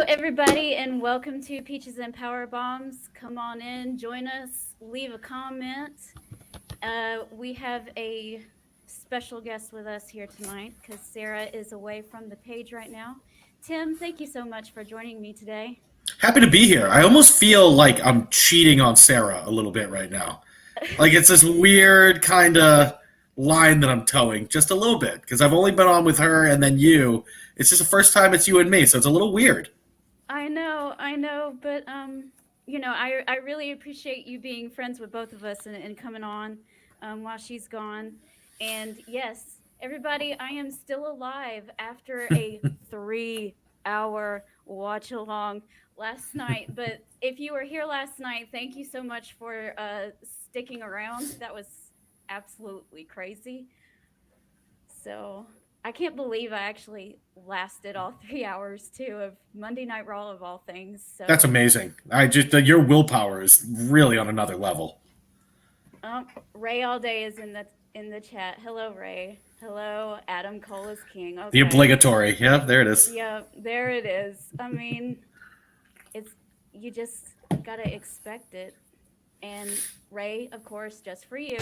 Everybody, and welcome to Peaches and Power Bombs. Come on in, join us, leave a comment. We have a special guest with us here tonight because Sarah is away from the page right now. Tim, thank you so much for joining me today. Happy to be here. I almost feel like I'm cheating on Sarah a little bit right now. Like it's this weird kind of line that I'm towing, just a little bit, because I've only been on with her and then you. It's just the first time it's you and me, so it's a little weird. I know, but I really appreciate you being friends with both of us and coming on while she's gone. And yes, everybody, I am still alive after a 3-hour watch along last night. But if you were here last night, thank you so much for sticking around. That was absolutely crazy. So I can't believe I actually lasted all 3 hours too of Monday Night Raw of all things. So that's amazing. Your willpower is really on another level. Ray all day is in the chat. Hello, Ray. Hello, Adam Cole is king. Okay. The obligatory. Yeah, there it is. Yeah, there it is. I mean, you just gotta expect it. And Ray, of course, just for you.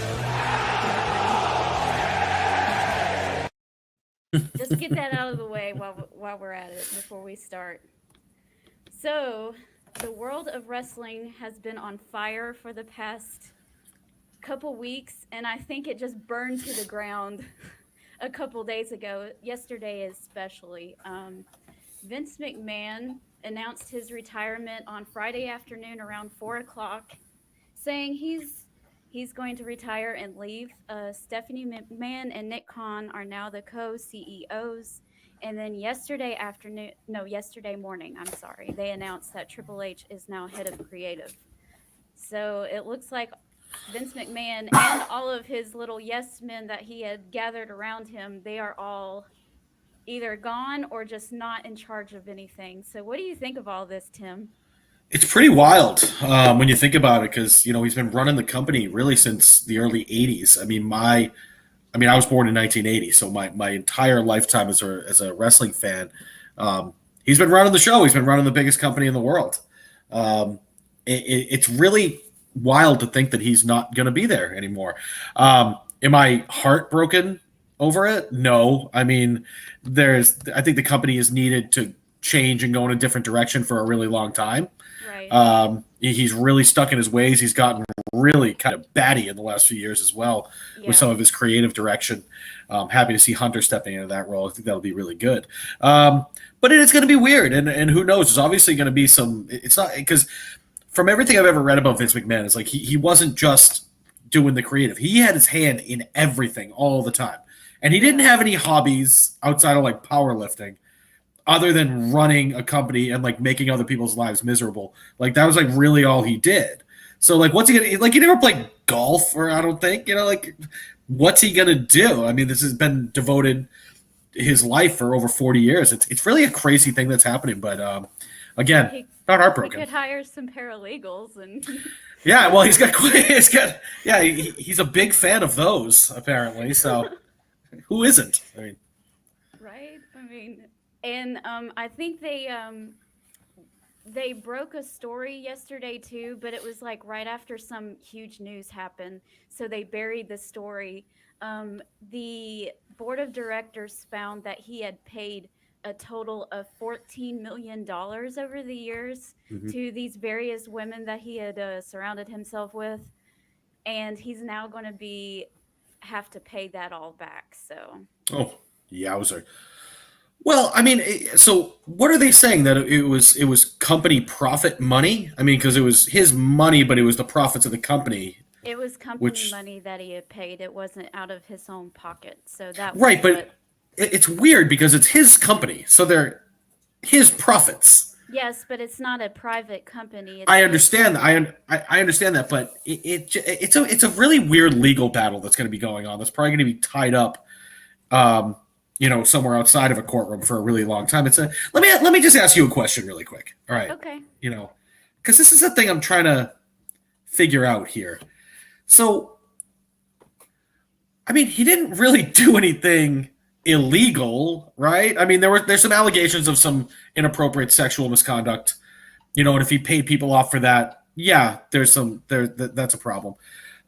Just get that out of the way while we're at it before we start. So, the world of wrestling has been on fire for the past couple weeks, and I think it just burned to the ground a couple days ago, yesterday especially. Vince McMahon announced his retirement on Friday afternoon around 4 o'clock, saying he's going to retire and leave. Stephanie McMahon and Nick Khan are now the co-CEOs. And then yesterday morning, they announced that Triple H is now head of creative. So it looks like Vince McMahon and all of his little yes men that he had gathered around him, they are all either gone or just not in charge of anything. So what do you think of all this, Tim? It's pretty wild when you think about it, because he's been running the company really since the early '80s. I mean, I was born in 1980, so my entire lifetime as a wrestling fan, he's been running the show. He's been running the biggest company in the world. It's really wild to think that he's not going to be there anymore. Am I heartbroken over it? No. I mean, I think the company is needed to change and go in a different direction for a really long time. Right. He's really stuck in his ways. He's gotten really kind of batty in the last few years as well with some of his creative direction. Happy to see Hunter stepping into that role. I think that'll be really good. But it's going to be weird, and who knows? There's obviously going to be some. It's not because from everything I've ever read about Vince McMahon, it's like he wasn't just doing the creative. He had his hand in everything all the time, and he didn't have any hobbies outside of like powerlifting, other than running a company and like making other people's lives miserable. Like that was like really all he did. So like, what's he gonna like? He never played golf, or I don't think like what's he gonna do? I mean, this has been devoted his life for over 40 years. It's really a crazy thing that's happening. But again, not heartbroken. He could hire some paralegals and. Yeah, well, he's a big fan of those apparently. So who isn't? I mean, right? I mean. And I think they broke a story yesterday too, but it was like right after some huge news happened. So they buried the story. The board of directors found that he had paid a total of $14 million over the years to these various women that he had surrounded himself with. And he's now going to have to pay that all back. So. Oh, yowzer. Well, I mean, so what are they saying, that it was company profit money? I mean, because it was his money, but it was the profits of the company. It was company money that he had paid. It wasn't out of his own pocket. So that was right, but it's weird because it's his company, so they're his profits. Yes, but it's not a private company. I understand that. I understand that, but it's a really weird legal battle that's going to be going on. That's probably going to be tied up, somewhere outside of a courtroom for a really long time. Let me just ask you a question really quick. All right. Okay. Because this is the thing I'm trying to figure out here. So, I mean, he didn't really do anything illegal, right? I mean, there's some allegations of some inappropriate sexual misconduct, and if he paid people off for that, yeah, that's a problem.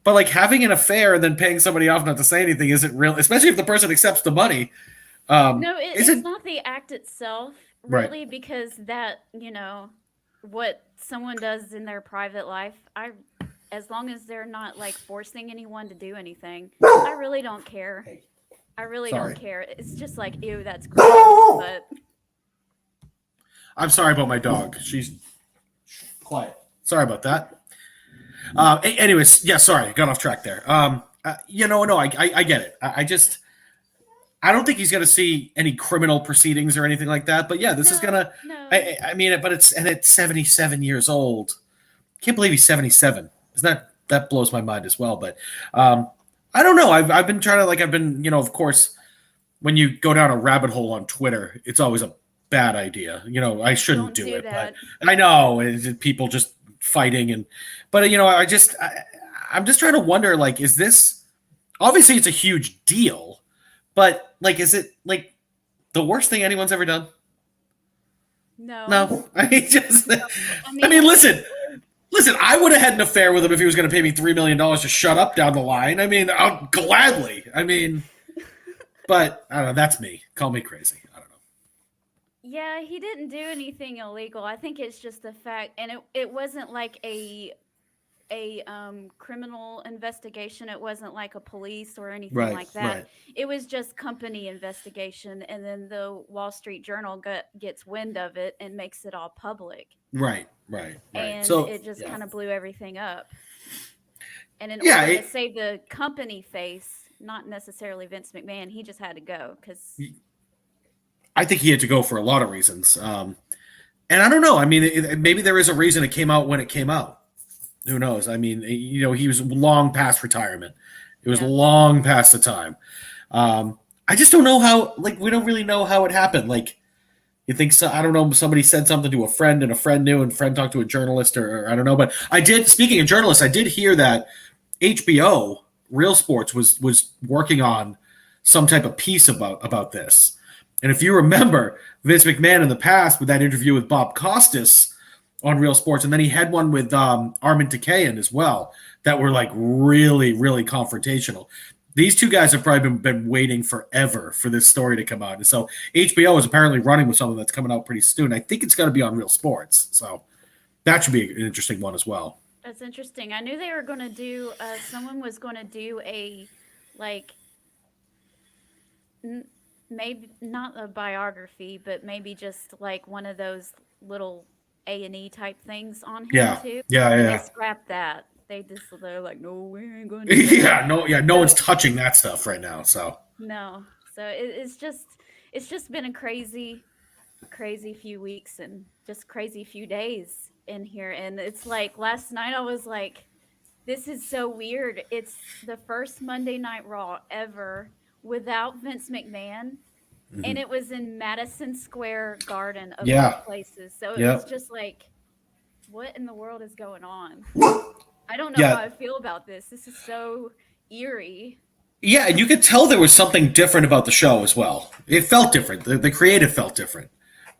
But like having an affair and then paying somebody off not to say anything isn't real, especially if the person accepts the money. No, it's not the act itself, really, right. because that, what someone does in their private life, as long as they're not like forcing anyone to do anything, I really don't care. I really don't care. It's just like, ew, that's gross. But I'm sorry about my dog. She's quiet. Sorry about that. Anyways, yeah, sorry, got off track there. No, I get it. I don't think he's going to see any criminal proceedings or anything like that. But yeah, this is going to. No. I mean, but it's 77 years old. Can't believe he's 77. Isn't that blows my mind as well? But I don't know. I've been trying to of course, when you go down a rabbit hole on Twitter, it's always a bad idea. I shouldn't do it, but I know people just fighting but I'm just trying to wonder, like, is this obviously it's a huge deal, but like, is it like the worst thing anyone's ever done? No. I mean, listen, I would have had an affair with him if he was going to pay me $3 million to shut up down the line. I mean, I'll gladly. I mean, but I don't know. That's me. Call me crazy. I don't know. Yeah, he didn't do anything illegal. I think it's just the fact, and it wasn't like a criminal investigation. It wasn't like a police or anything like that. Right. It was just company investigation, and then the Wall Street Journal gets wind of it and makes it all public. Right. And so it just kind of blew everything up. And in order to save the company face, not necessarily Vince McMahon, he just had to go because I think he had to go for a lot of reasons. And I don't know. I mean, maybe there is a reason it came out when it came out. Who knows? I mean, he was long past retirement. It was long past the time. I just don't know how, like, we don't really know how it happened. Like, you think so? I don't know. Somebody said something to a friend and a friend knew and friend talked to a journalist or I don't know. But speaking of journalists, I did hear that HBO, Real Sports, was working on some type of piece about this. And if you remember, Vince McMahon in the past with that interview with Bob Costas on Real Sports, and then he had one with Armin Takayan as well that were like really, really confrontational. These two guys have probably been waiting forever for this story to come out. And so HBO is apparently running with something that's coming out pretty soon. I think it's going to be on Real Sports. So that should be an interesting one as well. That's interesting. I knew they were going to do, someone was going to do a, like, maybe not a biography, but maybe just like one of those little A&E type things on him too. Yeah. They scrapped that. They're like, no, we ain't going to do that. No one's touching that stuff right now. So no. So it's just been a crazy few weeks and just crazy few days in here. And it's like last night I was like, this is so weird. It's the first Monday Night Raw ever without Vince McMahon. Mm-hmm. And it was in Madison Square Garden of all places. So it was just like, what in the world is going on? I don't know how I feel about this. This is so eerie. Yeah, and you could tell there was something different about the show as well. It felt different. The creative felt different.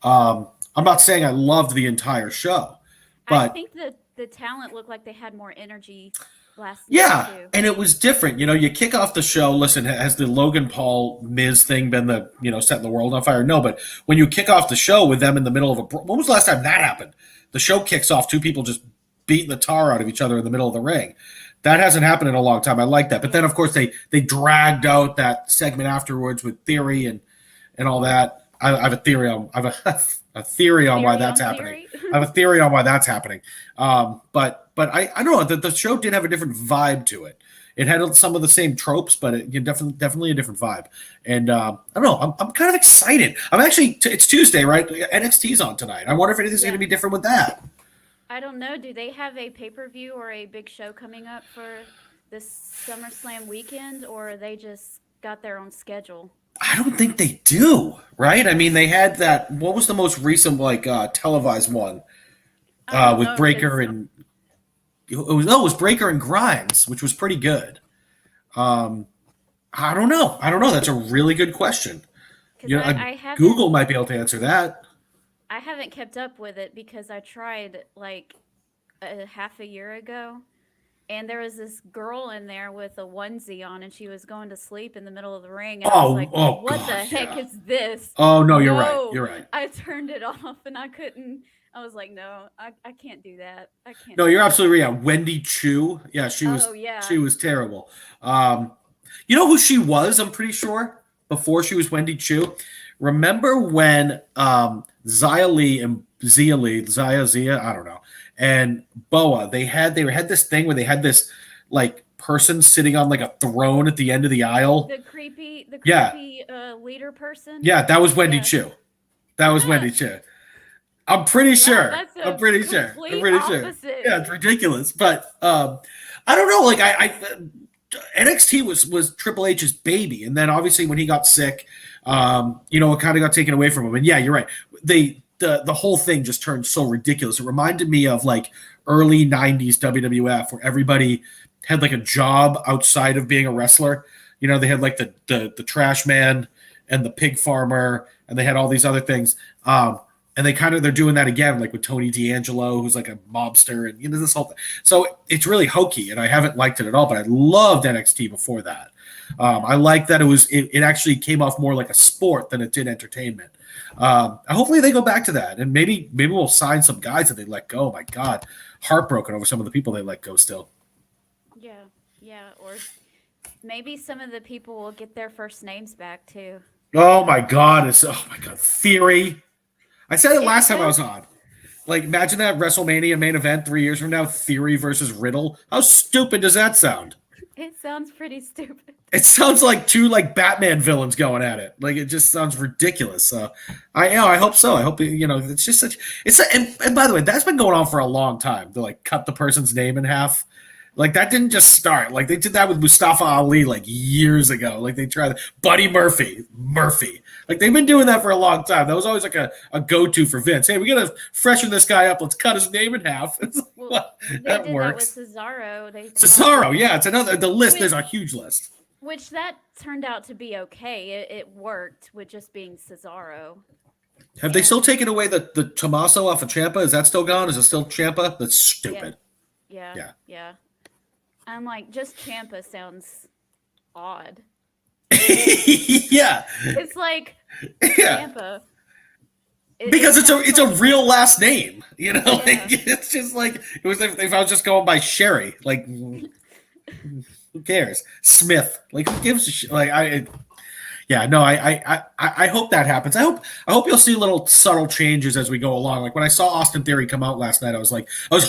I'm not saying I loved the entire show, but I think that the talent looked like they had more energy last night too. And it was different. You kick off the show. Listen, has the Logan Paul Miz thing been the setting the world on fire? No, but when you kick off the show with them in the middle of when was the last time that happened? The show kicks off, two people just beating the tar out of each other in the middle of the ring. That hasn't happened in a long time. I like that. But then, of course, they dragged out that segment afterwards with Theory and all that. I have a theory. I a theory on why Theory that's on happening. theory? I have a theory on why that's happening. But I don't know. The show did have a different vibe to it. It had some of the same tropes, but definitely a different vibe. And I don't know. I'm kind of excited. I'm actually. It's Tuesday, right? NXT's on tonight. I wonder if anything's going to be different with that. I don't know. Do they have a pay-per-view or a big show coming up for this SummerSlam weekend, or are they just got their own schedule? I don't think they do. Right? I mean, they had that. What was the most recent televised one I don't with know because Breaker and it was Breaker and Grimes, which was pretty good. Um, I don't know. That's a really good question. I haven't Google might be able to answer that. I haven't kept up with it because I tried like a half a year ago, and there was this girl in there with a onesie on, and she was going to sleep in the middle of the ring, and I was like, "What God, the heck yeah. is this?" Oh no, you're right. No, You're right. I turned it off, and I couldn't. I was like, "No, I can't do that. I can't." No, Do you're that. absolutely right. Wendy Chu. Yeah, Oh she yeah, was terrible. You know who she was? I'm pretty sure before she was Wendy Chu. Remember when Xia Li and Zia, I don't know, and Boa, they had this thing where they had this like person sitting on like a throne at the end of the aisle. the Yeah, creepy leader person. yeah, that was Wendy Yeah. Chu. That was Wendy Chu. I'm pretty Wow, sure. that's a complete I'm pretty sure. opposite. Yeah, it's ridiculous. But I don't know. Like NXT was Triple H's baby, and then obviously when he got sick, it kind of got taken away from him. And yeah, you're right. The whole thing just turned so ridiculous. It reminded me of like early '90s WWF, where everybody had like a job outside of being a wrestler. They had like the trash man and the pig farmer, and they had all these other things. And they're doing that again, like with Tony D'Angelo, who's like a mobster, and this whole thing. So it's really hokey, and I haven't liked it at all. But I loved NXT before that. I like that it actually came off more like a sport than it did entertainment. Hopefully they go back to that, and maybe we'll sign some guys that they let go. Oh my God, heartbroken over some of the people they let go still. Yeah, or maybe some of the people will get their first names back too. Oh my God, Theory. I said it It last time I does. was on. Like, imagine that WrestleMania main event 3 years from now, Theory versus Riddle. How stupid does that sound? It sounds pretty stupid. It sounds like two like Batman villains going at it. Like it just sounds ridiculous. So I hope so. I hope it's just such. And by the way, that's been going on for a long time. To like cut the person's name in half. Like that didn't just start. Like they did that with Mustafa Ali like years ago. Like they tried Buddy Murphy. Like they've been doing that for a long time. That was always like a go-to for Vince. Hey, we gotta freshen this guy up. Let's cut his name in half. Well, they that did works. that with Cesaro. Cesaro, yeah, it's another the list. There's a huge list. Which that turned out to be okay. It worked with just being Cesaro. Have they still taken away the Tommaso off of Ciampa? Is that still gone? Is it still Ciampa? That's stupid. Yeah. I'm like, just Ciampa sounds odd. Yeah. It's like Yeah. Ciampa. Because it's a real last name, Yeah. Like, it's just like it was if I was just going by Sherry, like who cares? Smith, like who gives a shit? Like I hope that happens. I hope you'll see little subtle changes as we go along. Like when I saw Austin Theory come out last night, I was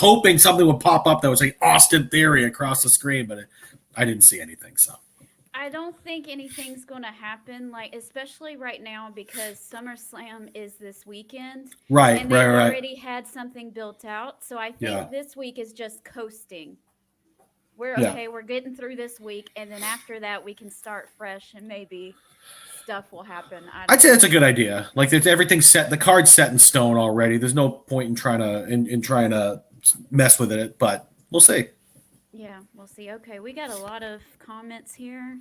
hoping something would pop up that was like Austin Theory across the screen, but I didn't see anything. So I don't think anything's going to happen, like especially right now because SummerSlam is this weekend, right, and they've already had something built out. So I think this week is just coasting. We're okay. We're getting through this week, and then after that, we can start fresh, and maybe stuff will happen. I'd say that's a good idea. Like everything's set, the card's set in stone already. There's no point in trying to mess with it, but we'll see. Yeah, we'll see. Okay, we got a lot of comments here.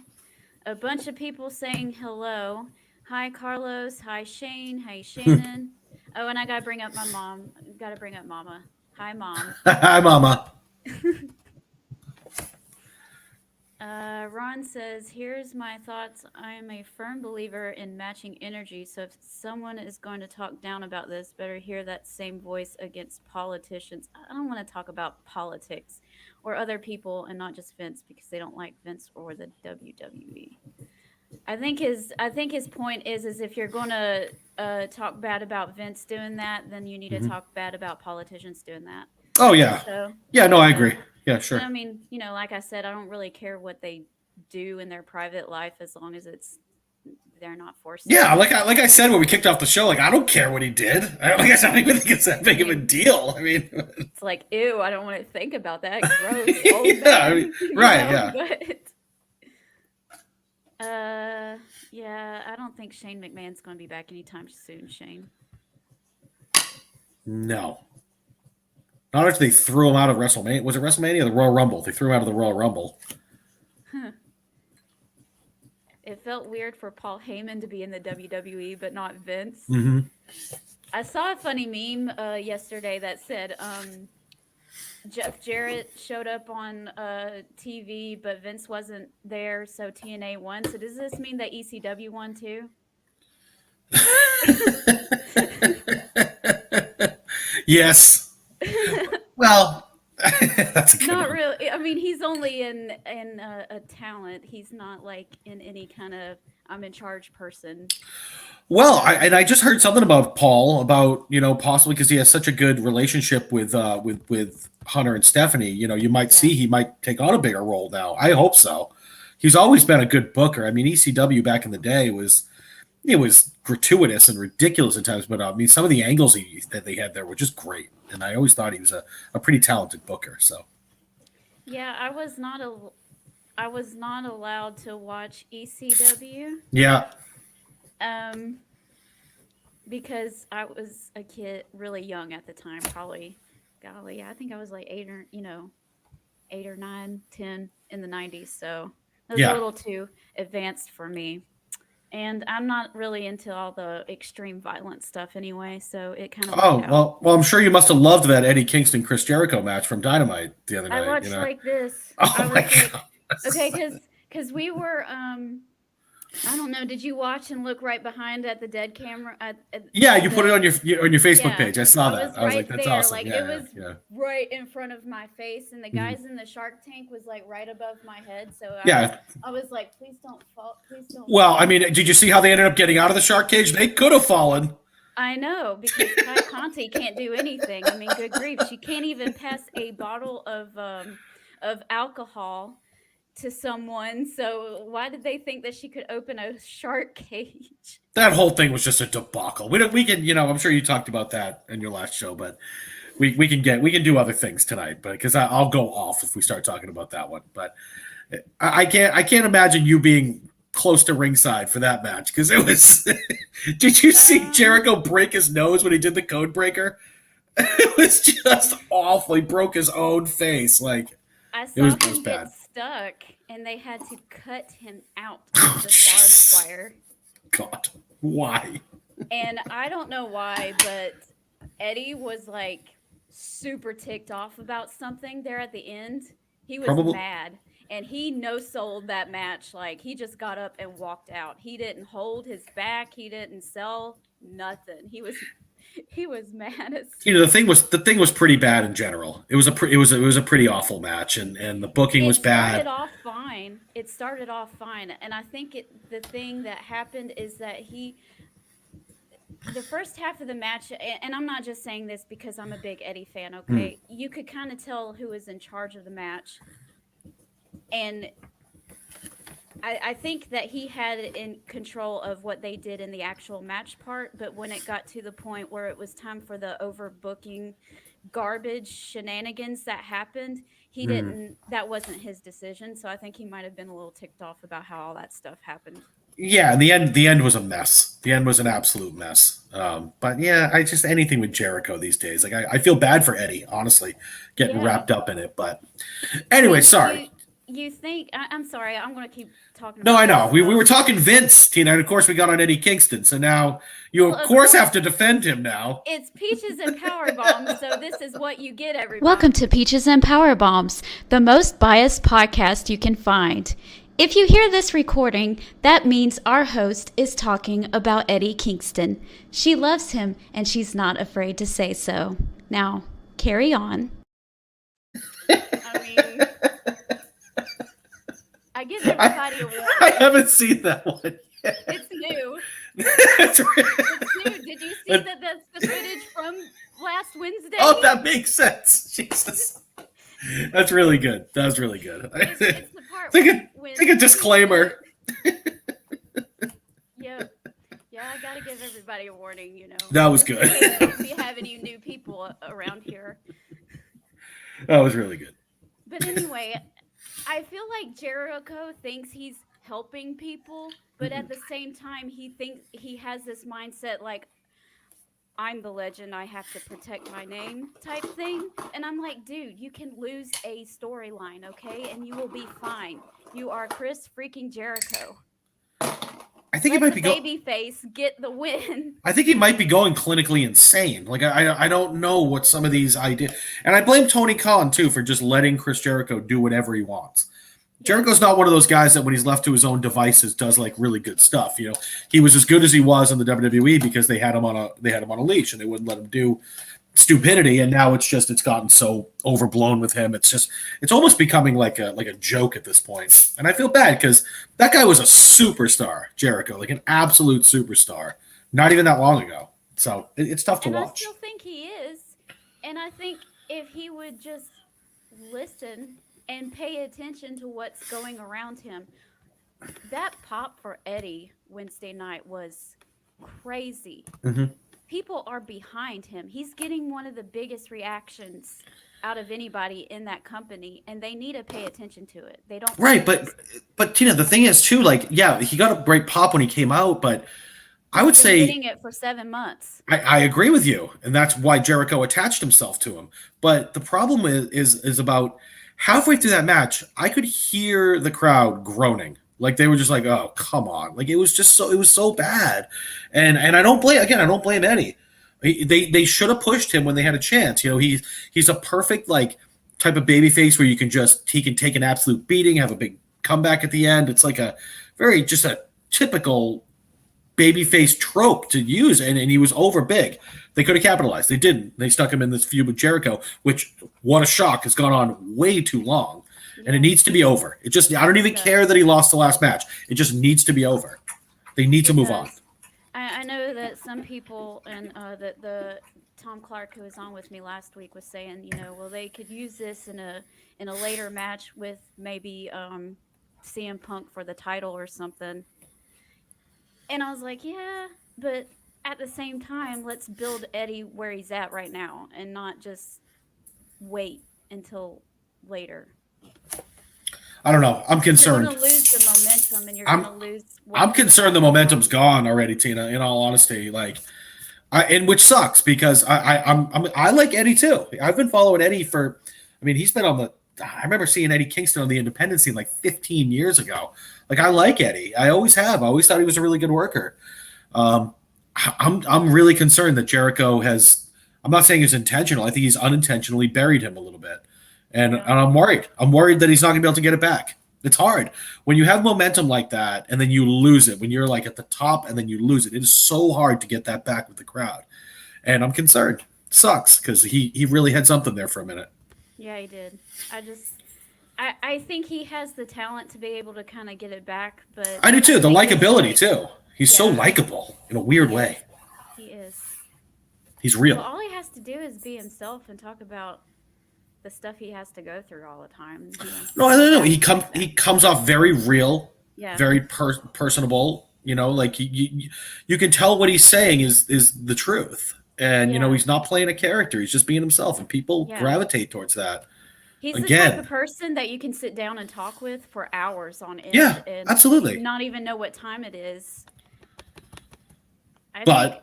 A bunch of people saying hello. Hi, Carlos. Hi, Shane. Hi, Shannon. Oh, and I gotta bring up my mom. Gotta bring up Mama. Hi, Mom. Hi, Mama. Ron says, here's my thoughts. I am a firm believer in matching energy, so if someone is going to talk down about this, better hear that same voice against politicians. I don't want to talk about politics or other people and not just Vince because they don't like Vince or the WWE. I think his point is if you're going to talk bad about Vince doing that, then you need to talk bad about politicians doing that. Oh yeah, So yeah. No, I you know, agree. Yeah, sure. I mean, like I said, I don't really care what they do in their private life as long as they're not forced to Yeah, do like I something. said when we kicked off the show, like I don't care what he did. I don't even think it's that big of a deal. I mean, It's like, ew, I don't want to think about that. Gross, old yeah, I man. mean, right, yeah. But yeah, I don't think Shane McMahon's going to be back anytime soon, Shane. No, not after they threw him out of WrestleMania. Was it WrestleMania or the Royal Rumble? They threw him out of the Royal Rumble. It felt weird for Paul Heyman to be in the WWE, but not Vince. Mm-hmm. I saw a funny meme yesterday that said Jeff Jarrett showed up on TV, but Vince wasn't there, so TNA won. So does this mean that ECW won too? Yes. Well, that's a good Not one. really. I mean, he's only in a talent. He's not like in any kind of I'm in charge person. Well, I just heard something about Paul about possibly because he has such a good relationship with Hunter and Stephanie. You might Yeah. see he might take on a bigger role now. I hope so. He's always been a good booker. I mean, ECW back in the day was gratuitous and ridiculous at times, but I mean, some of the angles that they had there were just great, and I always thought he was a pretty talented booker. So Yeah, I was not allowed to watch ECW. yeah, Because I was a kid, really young at the time, probably, golly, I think I was like 8 or 9, 10 in the 90s. So it was a yeah. little too advanced for me. And I'm not really into all the extreme violent stuff anyway, so it kind of worked Oh out. well, I'm sure you must have loved that Eddie Kingston Chris Jericho match from Dynamite the other I night. watched like this. I Oh my was like, god. okay, because we were I don't know. Did you watch and look right behind at the dead camera? Yeah, you put it The on your Facebook Yeah, page. I saw I that. was I was like, right that's there. awesome. Like it Yeah, was yeah, right in front of my face, and the yeah. guys in the Shark Tank was like right above my head. So Yeah. I was like, please don't fall. Please don't Well, I fall. mean, did you see how they ended up getting out of the shark cage? They could have fallen. I know because Ty Conti can't do anything. I mean, good grief, she can't even pass a bottle of alcohol to someone. So why did they think that she could open a shark cage? That whole thing was just a debacle. We can, I'm sure you talked about that in your last show, but we can do other things tonight, but because I'll go off if we start talking about that one. But I can't imagine you being close to ringside for that match because it was. Did you see Jericho break his nose when he did the code breaker? It was just awful. He broke his own face. Like I it saw was him bad. get stuck, and they had to cut him out Oh, of the barbed wire. God, why? And I don't know why, but Eddie was like super ticked off about something there at the end. He was Probably. mad, and he no sold that match. Like he just got up and walked out. He didn't hold his back. He didn't sell nothing. He was mad as. The thing was pretty bad in general. It was a pretty awful match, and the booking was It started bad. off fine. It started off fine, and I think the thing that happened is that the first half of the match, and I'm not just saying this because I'm a big Eddie fan, okay? You could kind of tell who was in charge of the match. And I think that he had in control of what they did in the actual match part, but when it got to the point where it was time for the overbooking garbage shenanigans that happened, he didn't, that wasn't his decision. So I think he might have been a little ticked off about how all that stuff happened. Yeah, and the end was a mess. The end was an absolute mess. But yeah, I just anything with Jericho these days. Like I feel bad for Eddie, honestly, getting Yeah. wrapped up in it. But anyway, sorry. You think I'm sorry, I'm going to keep talking No, about I know. this We stuff. were talking Vince, Tina, and of course we got on Eddie Kingston. So now you Well, of of course course. have to defend him now. It's Peaches and Power Bombs, so this is what you get, everybody. Welcome to Peaches and Power Bombs, the most biased podcast you can find. If you hear this recording, that means our host is talking about Eddie Kingston. She loves him, and she's not afraid to say so. Now, carry on. I mean, I give everybody a warning. I haven't seen that one yet. It's new. It's It's new. Did you see that? That's the footage from last Wednesday. Oh, that makes sense. Jesus, that's really good. That was really good. It's the part Take a disclaimer. Yeah, I gotta give everybody a warning, you know. That was good. We have any new people around here. That was really good. But anyway, I feel like Jericho thinks he's helping people, but at the same time, he thinks he has this mindset like, I'm the legend, I have to protect my name type thing. And I'm like, dude, you can lose a storyline, okay? And you will be fine. You are Chris freaking Jericho. I think he might be baby face get the win. I think he might be going clinically insane. Like I don't know what some of these ideas, and I blame Tony Khan too for just letting Chris Jericho do whatever he wants. Jericho's not one of those guys that when he's left to his own devices does like really good stuff. You know, he was as good as he was in the WWE because they had him on a leash and they wouldn't let him do stupidity. And now it's gotten so overblown with him. It's almost becoming like a joke at this point. And I feel bad because that guy was a superstar, Jericho, like an absolute superstar, not even that long ago. So it's tough to watch. I still think he is. And I think if he would just listen and pay attention to what's going around him. That pop for Eddie Wednesday night was crazy. Mm-hmm. People are behind him. He's getting one of the biggest reactions out of anybody in that company, and they need to pay attention to it. They don't. Right, but Tina, the thing is too, like, yeah, he got a great pop when he came out, but I would say getting it for 7 months. I agree with you, and that's why Jericho attached himself to him. But the problem is about halfway through that match, I could hear the crowd groaning. Like they were just like, "Oh, come on!" Like it was so bad, and I don't blame Eddie. They should have pushed him when they had a chance. You know, he's a perfect like type of babyface where he can take an absolute beating, have a big comeback at the end. It's like a typical babyface trope to use, and he was over big. They could have capitalized. They didn't. They stuck him in this feud with Jericho, which, what a shock, has gone on way too long. And it needs to be over. I don't even care that he lost the last match. It just needs to be over. They need to move on. I know that some people, and that the Tom Clark, who was on with me last week, was saying, you know, well, they could use this in a later match with maybe CM Punk for the title or something. And I was like, yeah, but at the same time, let's build Eddie where he's at right now and not just wait until later. I don't know. I'm concerned. You're going to lose the momentum, and you're going to lose. I'm concerned the momentum's gone already, Tina. In all honesty, and which sucks because I like Eddie too. I've been following Eddie for. I mean, he's been on the. I remember seeing Eddie Kingston on the independent scene like 15 years ago. Like I like Eddie. I always have. I always thought he was a really good worker. I'm really concerned that Jericho has. I'm not saying it's intentional. I think he's unintentionally buried him a little bit. And I'm worried. I'm worried that he's not going to be able to get it back. It's hard. When you have momentum like that and then you lose it, when you're like at the top and then you lose it, it is so hard to get that back with the crowd. And I'm concerned. It sucks because he really had something there for a minute. Yeah, he did. I think he has the talent to be able to kind of get it back. But I do too. The likability too. He's so likable in a weird way. He is. He's real. Well, all he has to do is be himself and talk about the stuff he has to go through all the time. No. He comes off very real, very personable. You know, like you can tell what he's saying is the truth, and you know he's not playing a character. He's just being himself, and people gravitate towards that. He's the type of person that you can sit down and talk with for hours on end. Yeah, and absolutely. Not even know what time it is. I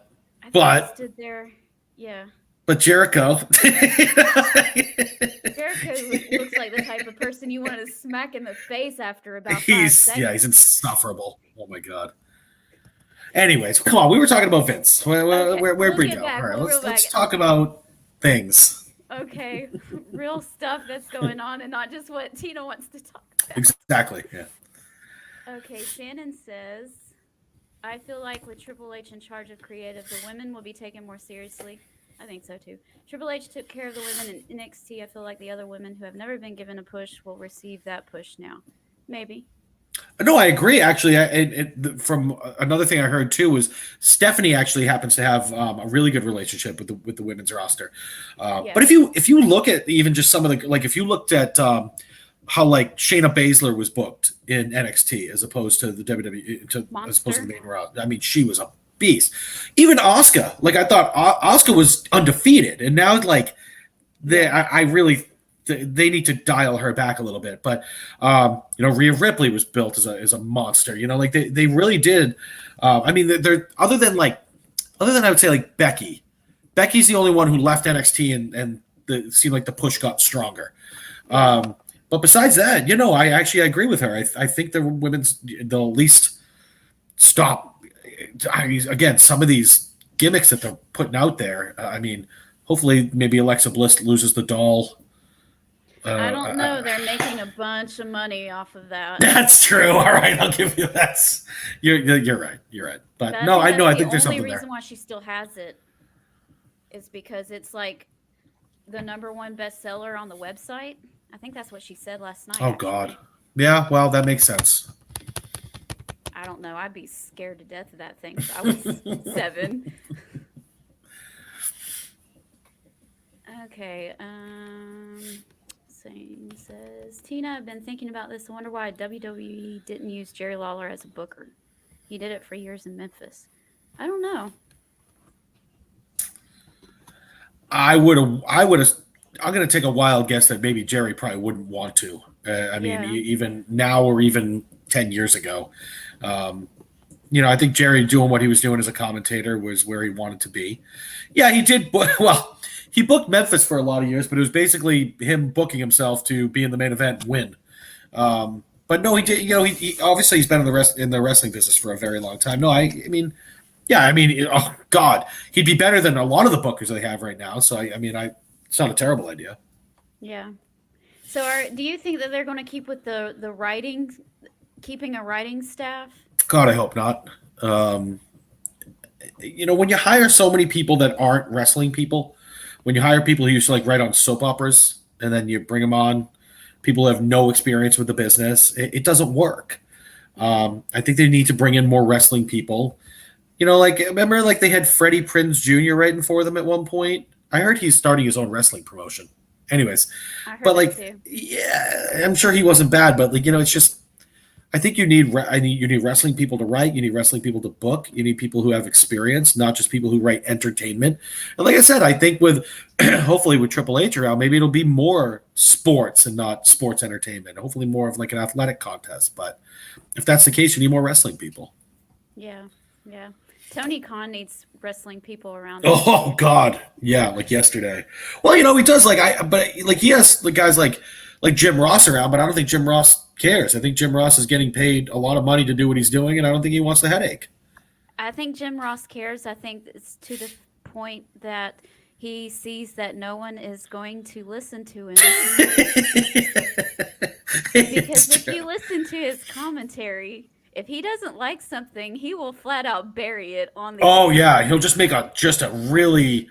think stood there. Yeah. But Jericho. Jericho looks like the type of person you want to smack in the face after about 5 seconds. Yeah, he's insufferable. Oh my god. Anyways, come on. We were talking about Vince. Where'd we go? All right, let's talk about things. Okay, real stuff that's going on and not just what Tina wants to talk about. Exactly. Yeah. Okay, Shannon says, I feel like with Triple H in charge of creative, the women will be taken more seriously. I think so too. Triple H took care of the women in NXT. I feel like the other women who have never been given a push will receive that push now. Maybe. No, I agree. Actually, from another thing I heard too was Stephanie actually happens to have a really good relationship with the women's roster. Yeah. But if you look at even just some of the if you looked at how like Shayna Baszler was booked in NXT as opposed to the WWE as opposed to the main roster, I mean, she was a beast. Even Asuka, I thought Asuka was undefeated, and now I really. They need to dial her back a little bit, but Rhea Ripley was built as a monster. They really did. I mean, they're other than I would say like Becky. Becky's the only one who left NXT and it seemed like the push got stronger. But besides that, I agree with her. I think the women's they'll at least stop. Again, some of these gimmicks that they're putting out there. I mean, hopefully, maybe Alexa Bliss loses the doll. I don't know. They're making a bunch of money off of that. That's true. All right, I'll give you that. You're right. You're right. But I think there's something there. The only reason why she still has it is because it's like the #1 bestseller on the website. I think that's what she said last night. Oh, God. Yeah, well, that makes sense. I don't know. I'd be scared to death of that thing if I was 7. Okay. Says Tina, I've been thinking about this. I wonder why WWE didn't use Jerry Lawler as a booker. He did it for years in Memphis. I don't know. I'm going to take a wild guess that maybe Jerry probably wouldn't want to. Even now or even 10 years ago. I think Jerry doing what he was doing as a commentator was where he wanted to be. Yeah, he did. Well, he booked Memphis for a lot of years, but it was basically him booking himself to be in the main event and win. But no, he did. He obviously he's been in the wrestling business for a very long time. No, oh God, he'd be better than a lot of the bookers they have right now. So it's not a terrible idea. Yeah. So do you think that they're going to keep with the writing, keeping a writing staff? God, I hope not. When you hire so many people that aren't wrestling people. When you hire people who used to write on soap operas and then you bring them on, people who have no experience with the business, it doesn't work. I think they need to bring in more wrestling people. Remember they had Freddie Prinze Jr. writing for them at one point? I heard he's starting his own wrestling promotion. Anyways, yeah, I'm sure he wasn't bad, but it's just I think you need wrestling people to write. You need wrestling people to book. You need people who have experience, not just people who write entertainment. And like I said, I think with hopefully with Triple H around, maybe it'll be more sports and not sports entertainment. Hopefully more of an athletic contest. But if that's the case, you need more wrestling people. Yeah. Tony Khan needs wrestling people around. Oh God, yeah, like yesterday. Well, he does. He has guys like Jim Ross around, but I don't think Jim Ross cares. I think Jim Ross is getting paid a lot of money to do what he's doing, and I don't think he wants the headache. I think Jim Ross cares. I think it's to the point that he sees that no one is going to listen to him. Because if you listen to his commentary, if he doesn't like something, he will flat out bury it on the Oh, yeah. He'll just make a really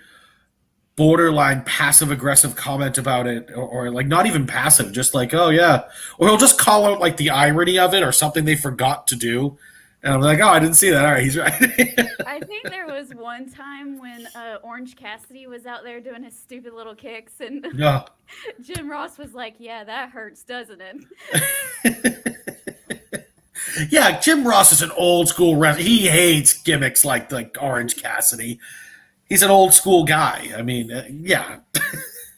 borderline passive-aggressive comment about it, or not even passive, just oh, yeah. Or he'll just call out, the irony of it or something they forgot to do. And I'm like, oh, I didn't see that. All right, he's right. I think there was one time when Orange Cassidy was out there doing his stupid little kicks, and Jim Ross was like, yeah, that hurts, doesn't it? Yeah, Jim Ross is an old-school wrestler. He hates gimmicks like Orange Cassidy. He's an old-school guy. I mean, yeah.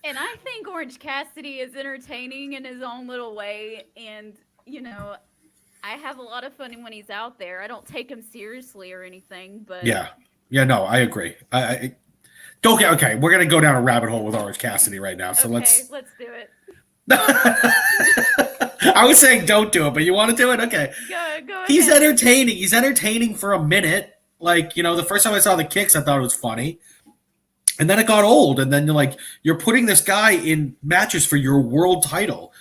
And I think Orange Cassidy is entertaining in his own little way, and, I have a lot of fun when he's out there. I don't take him seriously or anything, but yeah, no, I agree. Okay, we're gonna go down a rabbit hole with Orange Cassidy right now. So let's do it. I was saying don't do it, but you want to do it? Okay. Go ahead. He's entertaining. He's entertaining for a minute. The first time I saw the kicks, I thought it was funny, and then it got old. And then you're putting this guy in matches for your world title.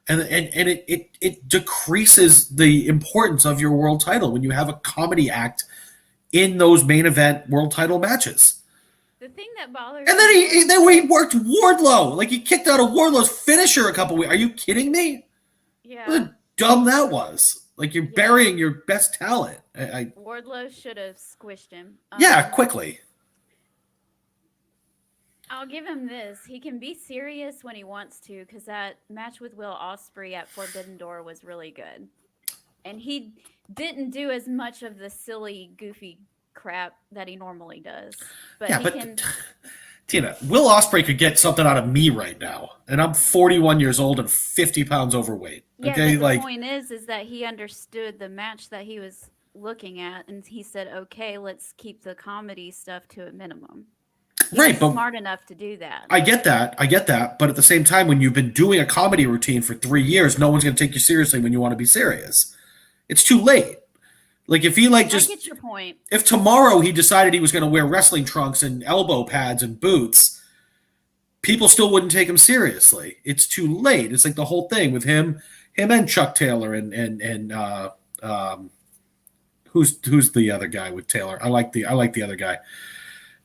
And it decreases the importance of your world title when you have a comedy act in those main event world title matches. The thing that bothers and then he worked Wardlow. He kicked out of Wardlow's finisher a couple weeks. Are you kidding me? Yeah. What a dumb that was. Like, you're burying your best talent. Wardlow should have squished him. Quickly. I'll give him this. He can be serious when he wants to, because that match with Will Ospreay at Forbidden Door was really good. And he didn't do as much of the silly, goofy crap that he normally does. But Tina, Will Ospreay could get something out of me right now, and I'm 41 years old and 50 pounds overweight. Okay, but the point is that he understood the match that he was looking at, and he said, "Okay, let's keep the comedy stuff to a minimum." He's smart enough to do that. I get that. But at the same time, when you've been doing a comedy routine for 3 years, no one's going to take you seriously when you want to be serious. It's too late. Like, if he I get your point. If tomorrow he decided he was going to wear wrestling trunks and elbow pads and boots, people still wouldn't take him seriously. It's too late. It's like the whole thing with him and Chuck Taylor and who's the other guy with Taylor? I like the other guy.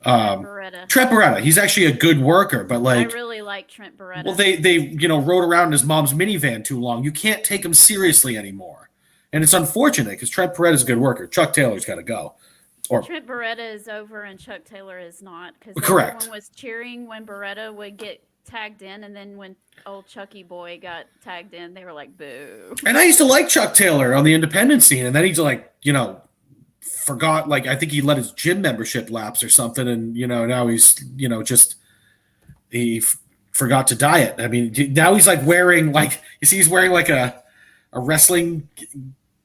Trent Beretta. He's actually a good worker, but I really like Trent Beretta. Well, they rode around in his mom's minivan too long. You can't take him seriously anymore, and it's unfortunate because Trent Beretta's a good worker. Chuck Taylor's got to go. Trent Beretta is over and Chuck Taylor is not, because everyone was cheering when Beretta would get tagged in, and then when old Chucky boy got tagged in, they were like, "Boo!" And I used to like Chuck Taylor on the independent scene, and then he's like, forgot, like, I think he let his gym membership lapse or something, and now he's forgot to diet. I mean, now he's like wearing, like, you see, he's wearing like a wrestling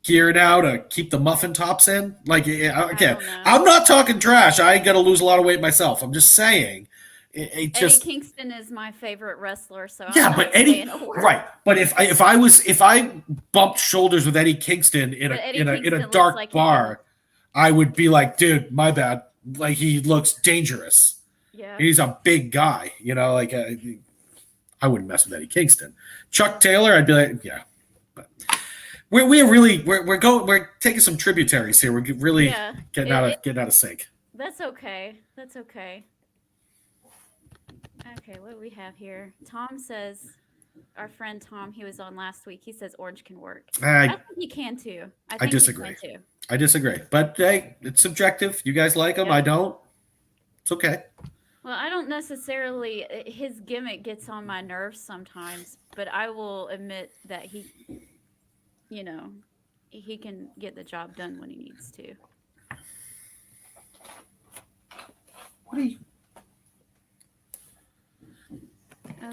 gear now to keep the muffin tops in. Like, again, I'm not talking trash. I ain't gonna lose a lot of weight myself. I'm just saying. Eddie Kingston is my favorite wrestler, so but Eddie, right? But if I bumped shoulders with Eddie Kingston in a dark bar, I would be like, dude, my bad. Like, he looks dangerous. Yeah, he's a big guy. I wouldn't mess with Eddie Kingston. Chuck Taylor, I'd be like, yeah. But we're taking some tributaries here. We're really getting out of sync. That's okay. Okay, what do we have here? Tom says, our friend Tom, he was on last week, he says orange can work. I think he can too. I disagree. I disagree. But hey, it's subjective. You guys like him. I don't. It's okay. Well, I don't necessarily, his gimmick gets on my nerves sometimes, but I will admit that he can get the job done when he needs to. What are you...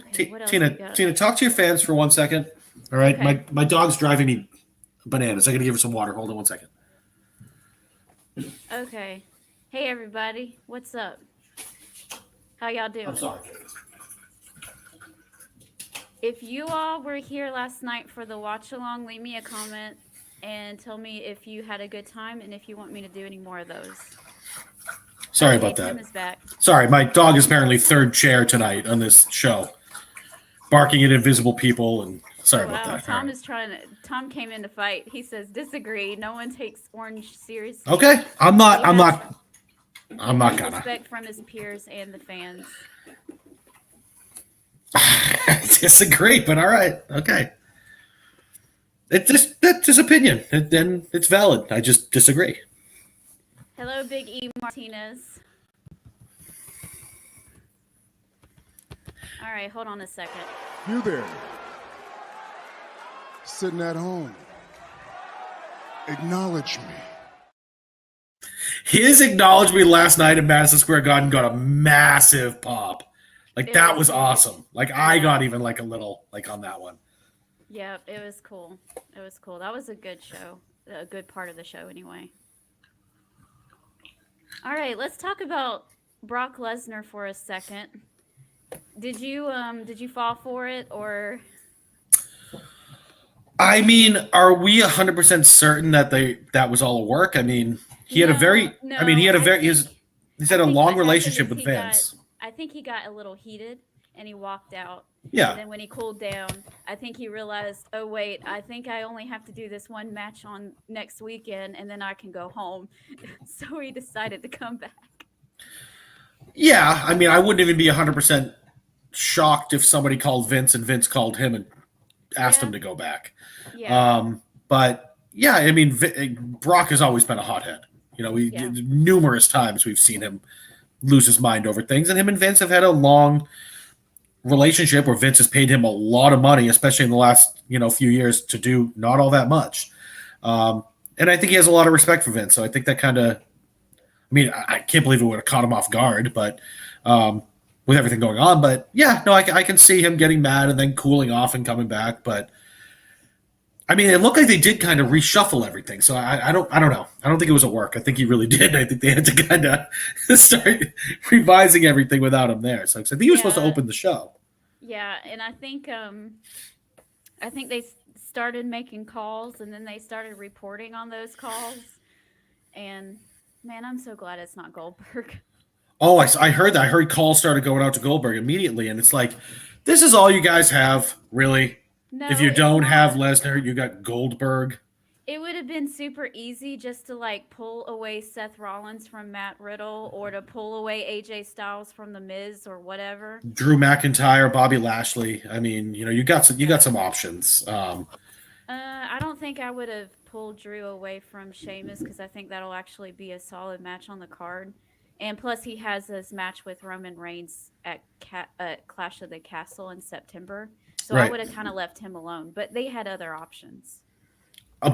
Okay, what else Tina, talk to your fans for 1 second. All right, okay. My dog's driving me bananas. I gotta give her some water. Hold on 1 second. Okay. Hey everybody, what's up? How y'all doing? I'm sorry. If you all were here last night for the watch along, leave me a comment and tell me if you had a good time and if you want me to do any more of those. Sorry about that. Tim is back. Sorry, my dog is apparently third chair tonight on this show, barking at invisible people, and sorry about that. Tom came in to fight. He says, disagree. No one takes Orange seriously. Okay, I'm not gonna. Respect from his peers and the fans. I disagree, but all right, okay. That's his opinion, then it's valid. I just disagree. Hello, Big E Martinez. All right, hold on a second. You there, sitting at home, acknowledge me. His acknowledged me last night at Madison Square Garden got a massive pop. Like, that was awesome. Like, I got even like a little, like, on that one. Yeah, it was cool. That was a good show. A good part of the show anyway. All right, let's talk about Brock Lesnar for a second. Did you fall for it, or? I mean, are we 100% certain that was all a work? I mean, he had a long relationship with Vince. I think he got a little heated and he walked out. Yeah. And then when he cooled down, I think he realized, oh wait, I think I only have to do this one match on next weekend and then I can go home. So he decided to come back. Yeah, I mean, I wouldn't even be 100% shocked if somebody called Vince and Vince called him and asked him to go back. Yeah. But Yeah, I mean, Brock has always been a hothead. Numerous times we've seen him lose his mind over things, and him and Vince have had a long relationship where Vince has paid him a lot of money, especially in the last few years, to do not all that much. And I think he has a lot of respect for Vince. So I think that kind of, I mean, I can't believe it would have caught him off guard, but with everything going on. But yeah, no, I can see him getting mad and then cooling off and coming back. But I mean, it looked like they did kind of reshuffle everything. So I don't know. I don't think it was at work. I think he really did. I think they had to kind of start revising everything without him there. So I think he was supposed to open the show. Yeah, and I think they started making calls, and then they started reporting on those calls. And man, I'm so glad it's not Goldberg. Oh, I heard that. I heard calls started going out to Goldberg immediately, and it's like, this is all you guys have, really? No, if you don't have Lesnar, you got Goldberg. It would have been super easy just to pull away Seth Rollins from Matt Riddle, or to pull away AJ Styles from The Miz, or whatever. Drew McIntyre, Bobby Lashley. I mean, you got some options. I don't think I would have pulled Drew away from Sheamus, because I think that'll actually be a solid match on the card. And plus, he has this match with Roman Reigns at Clash of the Castle in September. So right. I would have kind of left him alone. But they had other options.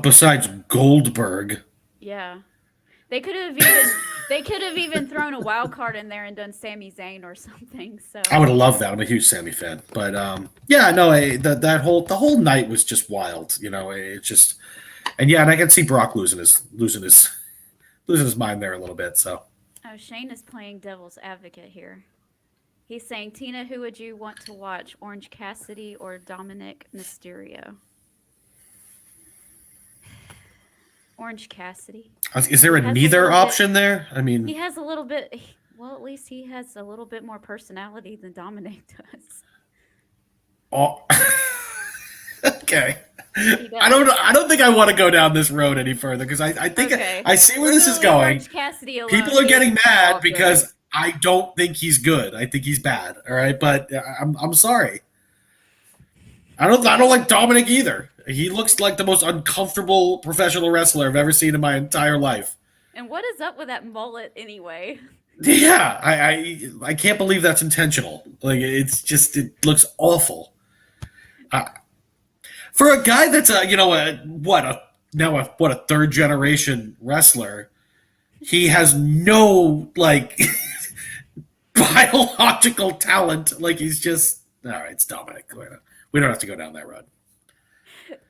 Besides Goldberg. Yeah. They could have even thrown a wild card in there and done Sami Zayn or something. So I would have loved that. I'm a huge Sami fan. But yeah, no, the whole night was just wild. It just, and I can see Brock losing his mind there a little bit. So. Oh, Shane is playing devil's advocate here. He's saying, Tina, who would you want to watch, Orange Cassidy or Dominic Mysterio? Orange Cassidy. Is there a neither option there? I mean, he has a little bit. Well, at least he has a little bit more personality than Dominic does. Oh, okay. I don't think I want to go down this road any further, because I think I see where this is going. People are getting mad because I don't think he's good. I think he's bad. All right, but I'm sorry. I don't like Dominic either. He looks like the most uncomfortable professional wrestler I've ever seen in my entire life. And what is up with that mullet anyway? Yeah, I can't believe that's intentional. It looks awful. For a guy that's a third generation wrestler, he has no biological talent. He's just all right. It's Dominic. We don't have to go down that road.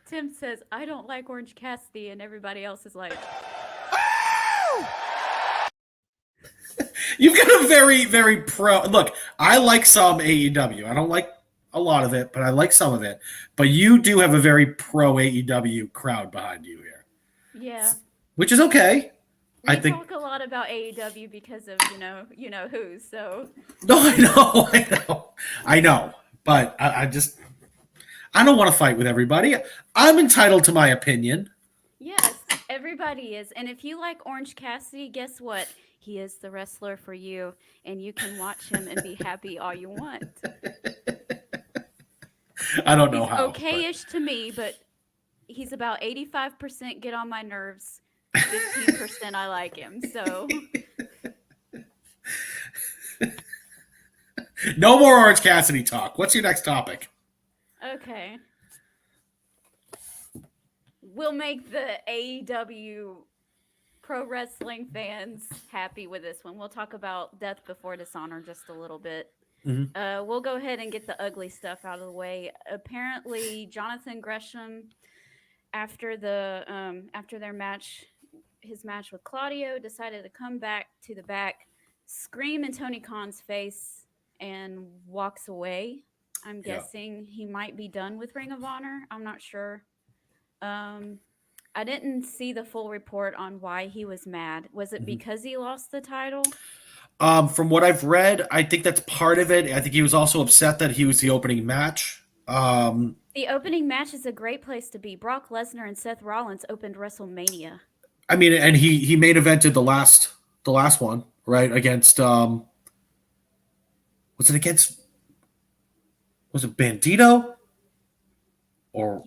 Tim says, I don't like Orange Cassidy, and everybody else is like, You've got a very, very pro. Look, I like some AEW. I don't like a lot of it, but I like some of it. But you do have a very pro AEW crowd behind you here. Yeah. Which is okay. We talk a lot about AEW because of, you know who, so. No, I know. But I don't want to fight with everybody. I'm entitled to my opinion. Yes, everybody is. And if you like Orange Cassidy, guess what? He is the wrestler for you, and you can watch him and be happy all you want. I don't know how. Okay-ish to me, but he's about 85% get on my nerves, 15% I like him. So no more Orange Cassidy talk. What's your next topic? Okay. We'll make the AEW pro wrestling fans happy with this one. We'll talk about Death Before Dishonor just a little bit. Mm-hmm. We'll go ahead and get the ugly stuff out of the way. Apparently, Jonathan Gresham, after their match, his match with Claudio, decided to come back to the back, scream in Tony Khan's face, and walks away. I'm guessing he might be done with Ring of Honor. I'm not sure. I didn't see the full report on why he was mad. Was it because he lost the title? From what I've read, I think that's part of it. I think he was also upset that he was the opening match. The opening match is a great place to be. Brock Lesnar and Seth Rollins opened WrestleMania. I mean, and he main evented the last one, right? Against was it Bandito? or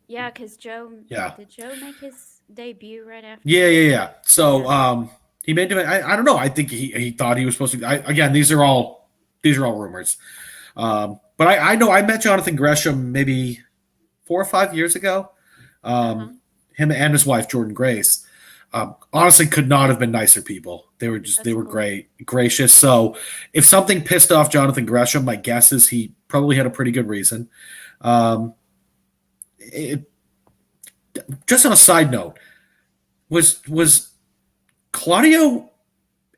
Yeah, because Joe. yeah. Did Joe make his debut right after? Yeah. So he made him. I don't know. I think he thought he was supposed to. Again, these are all rumors. But I know I met Jonathan Gresham maybe 4 or 5 years ago. Him and his wife Jordan Grace. Honestly, could not have been nicer people. They were Cool. great, gracious. So if something pissed off Jonathan Gresham, my guess is he probably had a pretty good reason. Just on a side note, was Claudio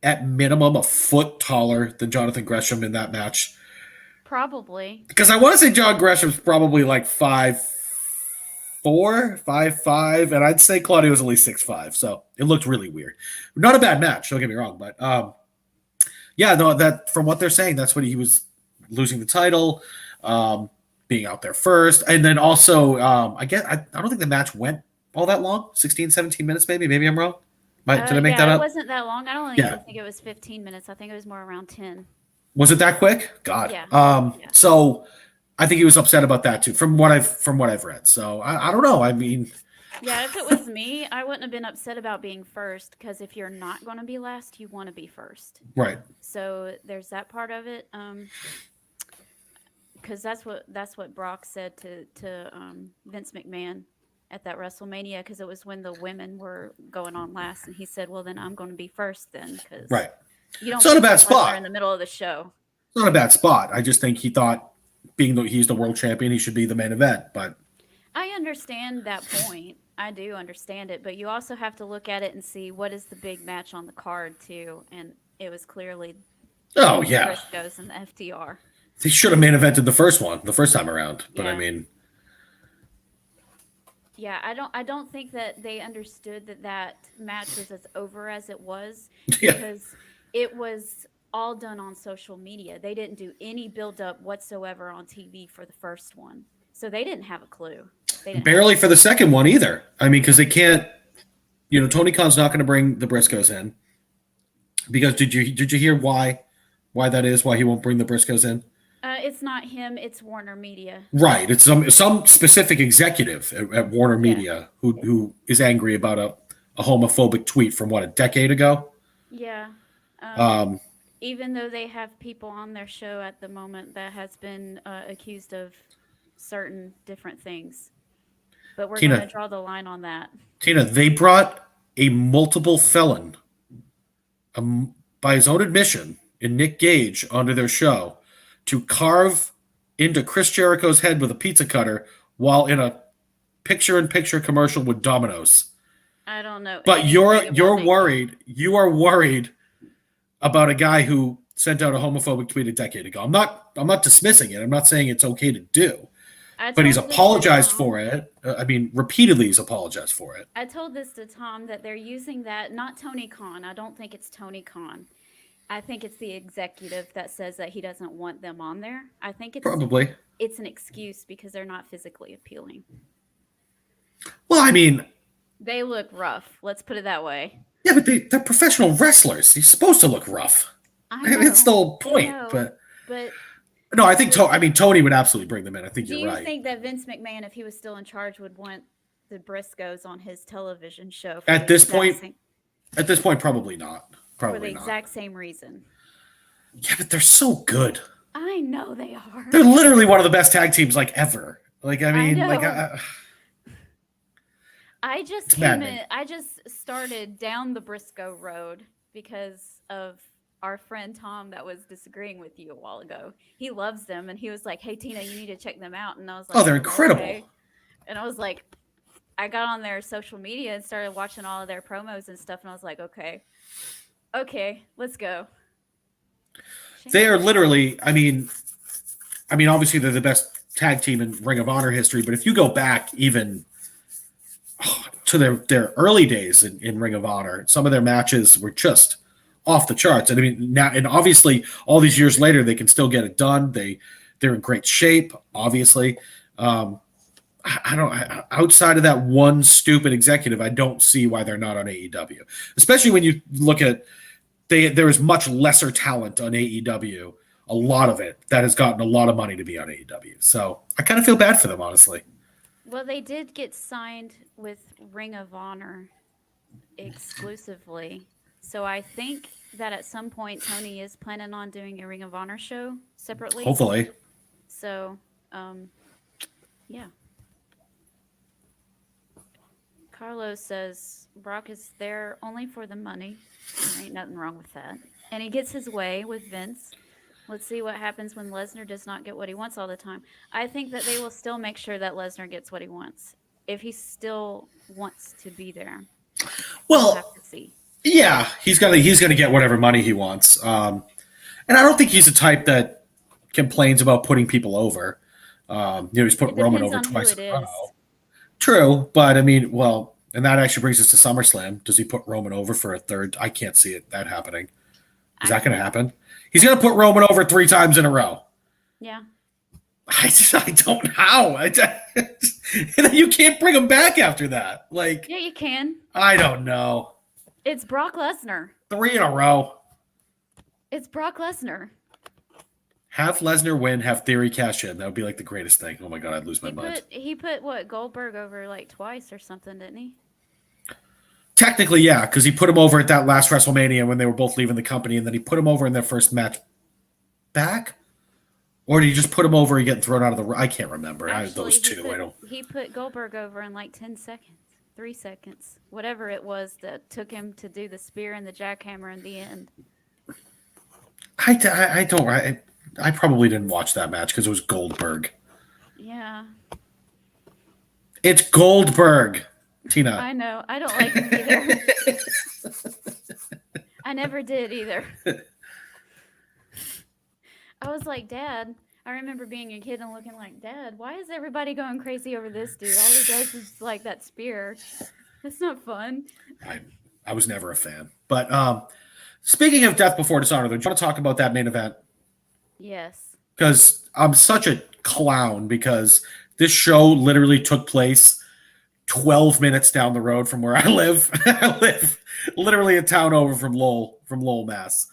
at minimum a foot taller than Jonathan Gresham in that match? Probably. Because I want to say John Gresham's probably like 5'4", 5'5", and I'd say Claudio's at least 6'5", so it looked really weird. Not a bad match, don't get me wrong, but that from what they're saying, that's what he was losing the title, being out there first, and then also I don't think the match went all that long, 16, 17 minutes maybe. Maybe I'm wrong. Did I make that up? It wasn't that long. I don't even think it was 15 minutes. I think it was more around 10. Was it that quick? God. Yeah. So I think he was upset about that too, from what I've read. So I don't know. I mean, yeah, if it was me, I wouldn't have been upset about being first, because if you're not going to be last, you want to be first. Right. So there's that part of it. Because that's what Brock said to Vince McMahon at that WrestleMania, because it was when the women were going on last, and he said, "Well, then I'm going to be first then," because right. You don't. It's not a bad spot in the middle of the show. It's not a bad spot. I just think he thought, he's the world champion, he should be the main event. But I understand that point. I do understand it, but you also have to look at it and see what is the big match on the card too, and it was clearly Briscoes and the FTR. He should have main evented the first time around. But I mean, yeah, I don't think that they understood that match was as over as it was, because it was all done on social media. They didn't do any build up whatsoever on TV for the first one, so they didn't have a clue. Barely for the second one either. I mean, because they can't. Tony Khan's not going to bring the Briscoes in, because did you hear why that is? Why he won't bring the Briscoes in? It's not him. It's Warner Media. Right. It's some specific executive at Warner Media who is angry about a homophobic tweet from a decade ago. Yeah. Even though they have people on their show at the moment that has been accused of certain different things. But we're going to draw the line on that. Tina, they brought a multiple felon, by his own admission, in Nick Gage onto their show to carve into Chris Jericho's head with a pizza cutter while in a picture-in-picture commercial with Domino's. I don't know. But you're worried. You are worried about a guy who sent out a homophobic tweet a decade ago. I'm not dismissing it. I'm not saying it's okay to do. But he's apologized for it. Repeatedly he's apologized for it. I told this to Tom, that they're using that, not Tony Khan. I don't think it's Tony Khan. I think it's the executive that says that he doesn't want them on there. I think it's an excuse because they're not physically appealing. Well, I mean, they look rough. Let's put it that way. Yeah, but they're professional wrestlers. He's supposed to look rough. It's the whole point. But no, I think Tony would absolutely bring them in. I think you're right. Do you think that Vince McMahon, if he was still in charge, would want the Briscoes on his television show? At this point, probably not. For the exact same reason. Yeah, but they're so good. I know they are. They're literally one of the best tag teams ever. I just started down the Briscoe road because of our friend Tom that was disagreeing with you a while ago. He loves them, and he was like, "Hey Tina, you need to check them out." And I was like, "Oh, they're incredible." Okay. And I was like, I got on their social media and started watching all of their promos and stuff, and I was like, Okay, let's go. They are literally, obviously they're the best tag team in Ring of Honor history, but if you go back even to their early days in Ring of Honor, some of their matches were just off the charts. And obviously all these years later, they can still get it done. They're in great shape, obviously. Outside of that one stupid executive, I don't see why they're not on AEW, especially when you look at there is much lesser talent on AEW, a lot of it that has gotten a lot of money to be on AEW. So I kind of feel bad for them, honestly. Well, they did get signed with Ring of Honor exclusively. So I think that at some point Tony is planning on doing a Ring of Honor show separately. Hopefully. So, yeah. Carlos says Brock is there only for the money. There ain't nothing wrong with that. And he gets his way with Vince. Let's see what happens when Lesnar does not get what he wants all the time. I think that they will still make sure that Lesnar gets what he wants. If he still wants to be there. We'll have to see. Yeah, he's gonna get whatever money he wants. And I don't think he's the type that complains about putting people over. He's put Roman over twice in a row. True, but I mean, well, and that actually brings us to SummerSlam. Does he put Roman over for a third? I can't see that happening. Is that going to happen? He's going to put Roman over 3 times in a row. Yeah. I don't know how. And you can't bring him back after that. Like, yeah, you can. I don't know. It's Brock Lesnar. 3 in a row. It's Brock Lesnar. Have Lesnar win, have Theory cash in. That would be like the greatest thing. Oh my God, I'd lose my mind. He put what, Goldberg over like twice or something, didn't he? Technically, yeah, because he put him over at that last WrestleMania when they were both leaving the company, and then he put him over in their first match back? Or did he just put him over and get thrown out of the... I can't remember. Those two. He put Goldberg over in like 10 seconds, 3 seconds, whatever it was that took him to do the spear and the jackhammer in the end. I probably didn't watch that match because it was Goldberg. Yeah. It's Goldberg, Tina. I know. I don't like him either. I never did either. I was like, Dad, I remember being a kid and looking like, Dad, why is everybody going crazy over this dude? All he does is like that spear. That's not fun. I was never a fan. But speaking of Death Before Dishonor, do you want to talk about that main event? Yes. Because I'm such a clown because this show literally took place 12 minutes down the road from where I live. I live literally a town over from Lowell, Mass.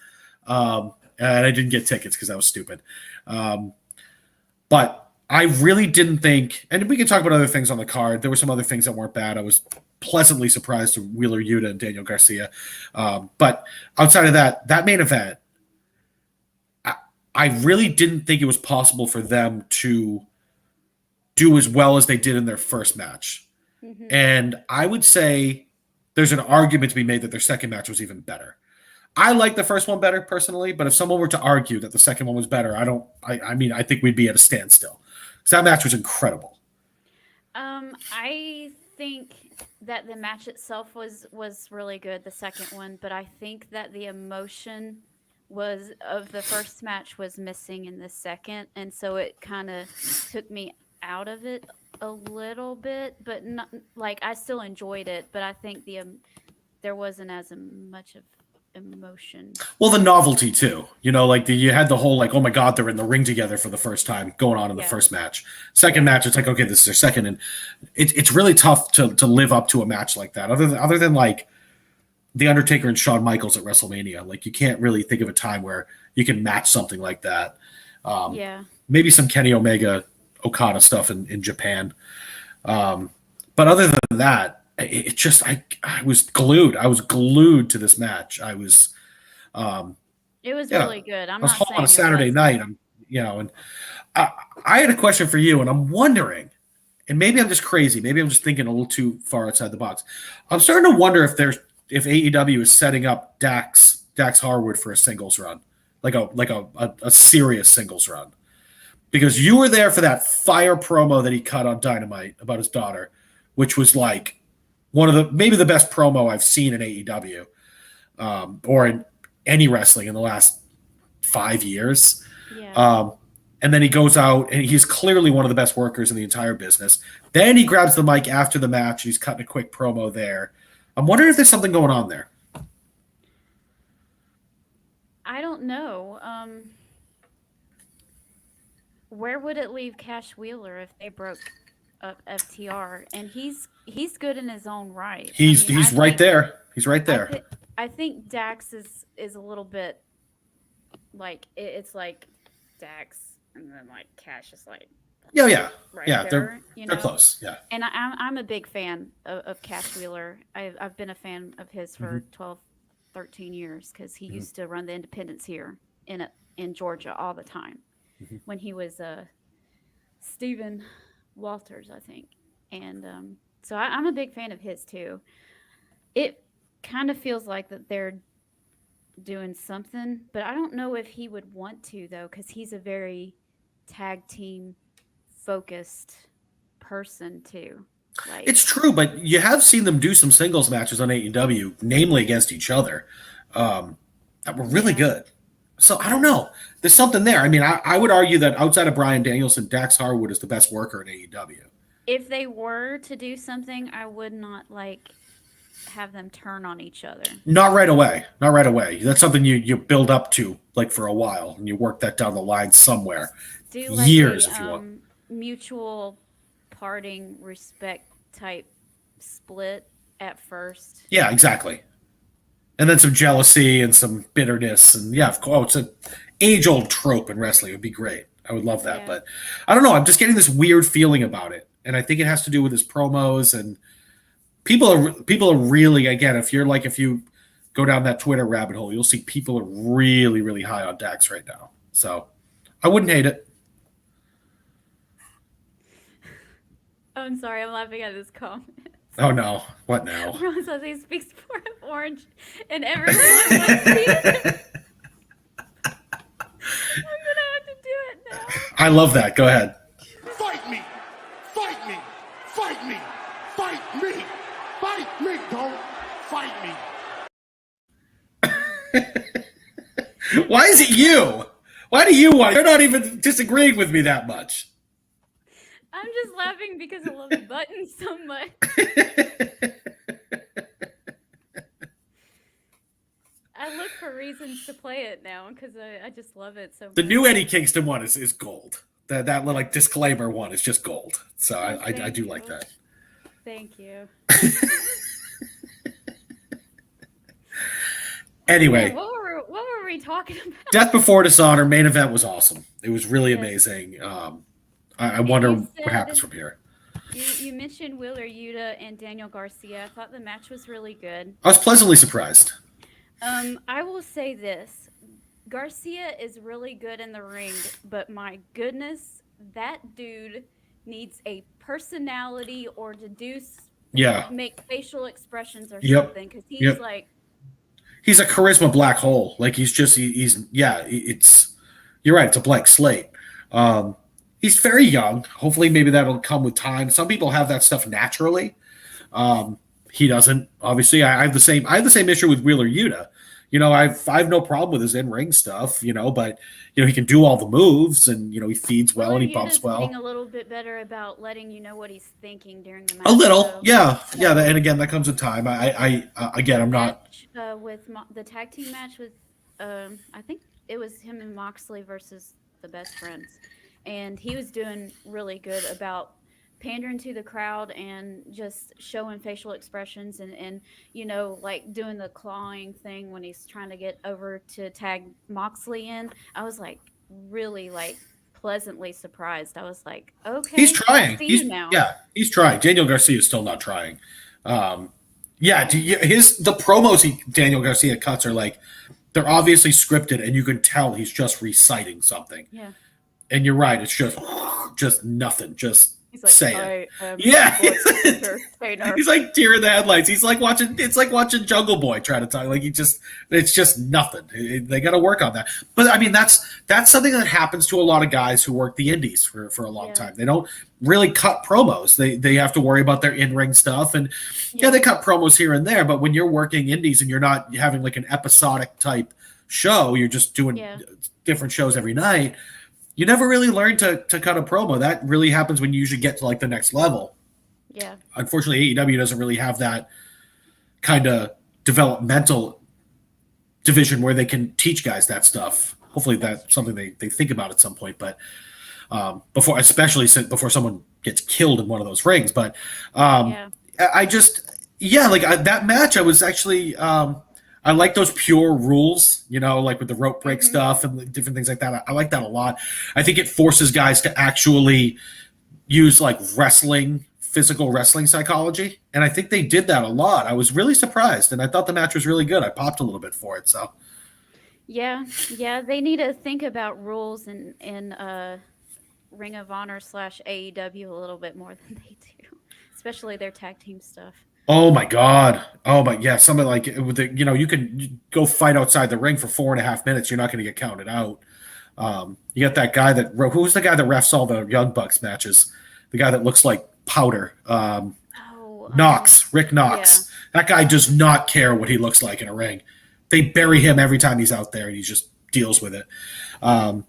And I didn't get tickets because I was stupid. But I really didn't think, and we can talk about other things on the card. There were some other things that weren't bad. I was pleasantly surprised to Wheeler Yuta and Daniel Garcia. But outside of that main event, I really didn't think it was possible for them to do as well as they did in their first match. Mm-hmm. And I would say there's an argument to be made that their second match was even better. I like the first one better personally, but if someone were to argue that the second one was better, I think we'd be at a standstill. Because that match was incredible. I think that the match itself was really good, the second one, but I think that the emotion of the first match was missing in the second, and so it kind of took me out of it a little bit, but not like I still enjoyed it, but I think there wasn't as much of emotion. Well, the novelty too, like you had the whole like, oh my God, they're in the ring together for the first time going on in the first match. Second match, it's like, okay, this is their second, and it's really tough to live up to a match like that. Other than like The Undertaker and Shawn Michaels at WrestleMania, like you can't really think of a time where you can match something like that. Maybe some Kenny Omega Okada stuff in Japan, but other than that. It just I was glued. I was glued to this match. I was. It was really good. I was home on a Saturday night. And I had a question for you, and I'm wondering, and maybe I'm just crazy. Maybe I'm just thinking a little too far outside the box. I'm starting to wonder if AEW is setting up Dax Harwood for a singles run, like a serious singles run, because you were there for that fire promo that he cut on Dynamite about his daughter, which was like. One of maybe the best promo I've seen in AEW or in any wrestling in the last 5 years. Yeah. And then he goes out and he's clearly one of the best workers in the entire business. Then he grabs the mic after the match. He's cutting a quick promo there. I'm wondering if there's something going on there. I don't know. Where would it leave Cash Wheeler if they broke up FTR? And he's good in his own right. He's right there. He's right there. I think Dax is a little bit like it's like Dax, and then like Cash is like Yeah. right Yeah, there. You they're know, close. Yeah. and I'm a big fan of Cash Wheeler. I've been a fan of his Mm-hmm. for 12, 13 years because he used to run the Independence here in Georgia all the time Mm-hmm. when he was Stephen Walters, I think. And so I'm a big fan of his too. It kind of feels like that they're doing something, but I don't know if he would want to though, because he's a very tag team focused person too. Like, It's true, but you have seen them do some singles matches on AEW, namely against each other, that were really yeah, good. So I don't know. There's something there. I mean, I would argue that outside of Bryan Danielson, Dax Harwood is the best worker in AEW. if they were to do something, I would not like have them turn on each other. Not right away. Not right away. That's something you build up to like for a while, and you work that down the line somewhere. Do like Years, a if you want. mutual parting respect type split at first. Yeah, exactly. And then some jealousy and some bitterness, and yeah, of course, it's an age-old trope in wrestling. It would be great. I would love that, Yeah. but I don't know. I'm just getting this weird feeling about it, and I think it has to do with his promos and people are really, again, if you go down that Twitter rabbit hole, you'll see people are really, really high on Dax right now. So I wouldn't hate it. Oh, I'm sorry, I'm laughing at this comment. Oh no, what now? Ron says he speaks for Orange, and everyone wants to see it. I'm gonna have to do it now. I love that. Go ahead. Fight me! Fight me! Fight me! Fight me! Fight me! Don't fight me! Why is it you? Why do you want? You're not even disagreeing with me that much. I'm just laughing because I love the button so much. I look for reasons to play it now because I just love it so much. The new Eddie Kingston one is gold. That little like disclaimer one is just gold. So Oh, I thank do you. like that. Thank you. Anyway, Yeah, what were we talking about? Death Before Dishonor main event was awesome. It was really Yes. amazing. I wonder you what said- happens from here. You mentioned Wheeler Yuta and Daniel Garcia. I thought the match was really good. I was pleasantly surprised. I will say this. Garcia is really good in the ring, but my goodness, that dude needs a personality or to Yeah. make facial expressions or Yep. something because he's Yep. like, He's a charisma black hole. Like it's you're right, it's a blank slate. He's very young. Hopefully maybe that'll come with time. Some people have that stuff naturally. He doesn't. Obviously, I have the same issue with Wheeler Yuta. I've no problem with his in-ring stuff, but he can do all the moves and he feeds well and he bumps Yuta's well. being a little bit better about letting you know what he's thinking during the match. A little, so- yeah. And again, that comes with time. I'm not. With the tag team match with I think it was him and Moxley versus the Best Friends, and he was doing really good about pandering to the crowd and just showing facial expressions and like doing the clawing thing when he's trying to get over to tag Moxley in. I was like really like pleasantly surprised. I was like, okay, He's trying. I see you now. He's trying. Daniel Garcia is still not trying. The promos Daniel Garcia cuts are like they're obviously scripted, and you can tell he's just reciting something. Yeah. And you're right; it's just nothing. Just He's like, say it. I am Yeah. Trainer. He's like deer in the headlights. He's like watching. It's like watching Jungle Boy try to talk. Like it's just nothing. They got to work on that. But I mean, that's something that happens to a lot of guys who work the indies for a long time. They don't really cut promos. They have to worry about their in-ring stuff, and they cut promos here and there. But when you're working indies and you're not having like an episodic type show, you're just doing different shows every night. You never really learn to cut a promo. That really happens when you usually get to like the next level. Yeah. Unfortunately, AEW doesn't really have that kind of developmental division where they can teach guys that stuff. Hopefully that's something they think about at some point. But before someone gets killed in one of those rings. But that match, I was actually I like those pure rules, like with the rope break Mm-hmm. stuff and different things like that. I like that a lot. I think it forces guys to actually use like physical wrestling psychology. And I think they did that a lot. I was really surprised, and I thought the match was really good. I popped a little bit for it. So Yeah, they need to think about rules in Ring of Honor / AEW a little bit more than they do, especially their tag team stuff. oh my God. Oh my, yeah. Something like with you can go fight outside the ring for 4.5 minutes. You're not going to get counted out. You got that guy who's the guy that refs all the Young Bucks matches? The guy that looks like powder. Rick Knox. Yeah. That guy does not care what he looks like in a ring. They bury him every time he's out there, and he just deals with it. I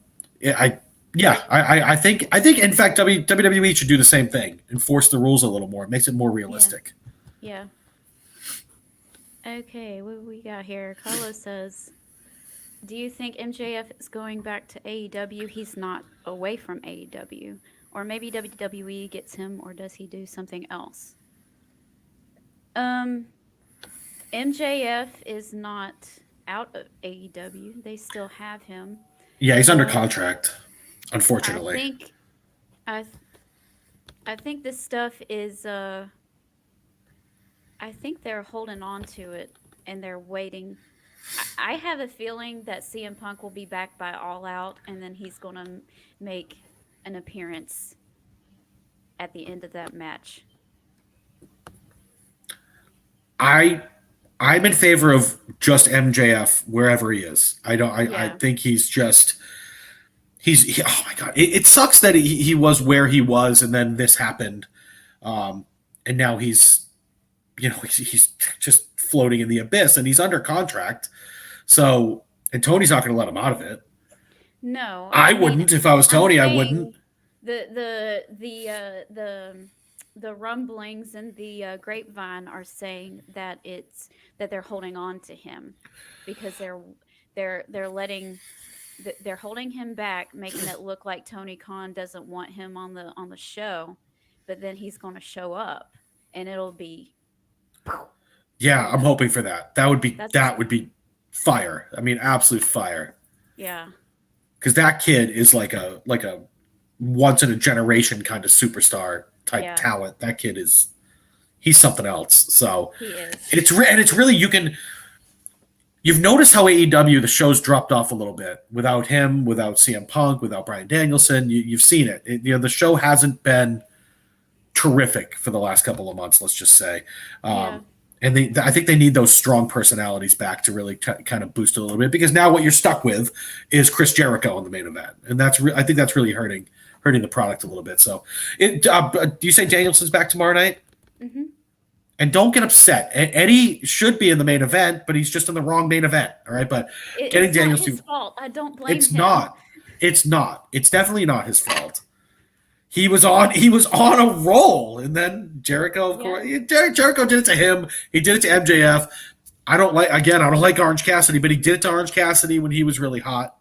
think in fact WWE should do the same thing, enforce the rules a little more. It makes it more realistic. Yeah. Okay, what we got here? Carlos says, do you think MJF is going back to AEW? He's not away from AEW. Or maybe WWE gets him, or does he do something else? MJF is not out of AEW. They still have him. Yeah, he's under contract, unfortunately. I think this stuff is I think they're holding on to it and they're waiting. I have a feeling that CM Punk will be back by All Out, and then he's going to make an appearance at the end of that match. I'm in favor of just MJF wherever he is. I think he's oh my God. It sucks that he was where he was and then this happened. And now he's just floating in the abyss and he's under contract. So, and Tony's not going to let him out of it. No. I wouldn't. If I was Tony, I wouldn't. The rumblings and the grapevine are saying that they're holding on to him because they're holding him back, making it look like Tony Khan doesn't want him on the show, but then he's going to show up and it'll be. Yeah, I'm hoping for that. That would be fire. I mean, absolute fire. Yeah. Because that kid is like a once in a generation kind of superstar type talent. That kid he's something else. So he is. It's really you've noticed how AEW the show's dropped off a little bit without him, without CM Punk, without Bryan Danielson. You've seen it. The show hasn't been terrific for the last couple of months. Let's just say. And I think they need those strong personalities back to really kind of boost it a little bit, because now what you're stuck with is Chris Jericho in the main event, and I think that's really hurting the product a little bit. So, do you say Danielson's back tomorrow night? Mm-hmm. And don't get upset. Eddie should be in the main event, but he's just in the wrong main event. All right, but getting Danielson, it's not his fault. I don't blame him. It's not. It's not. It's definitely not his fault. He was on a roll, and then Jericho, of course, Jericho did it to him. He did it to MJF. I don't like Orange Cassidy, but he did it to Orange Cassidy when he was really hot.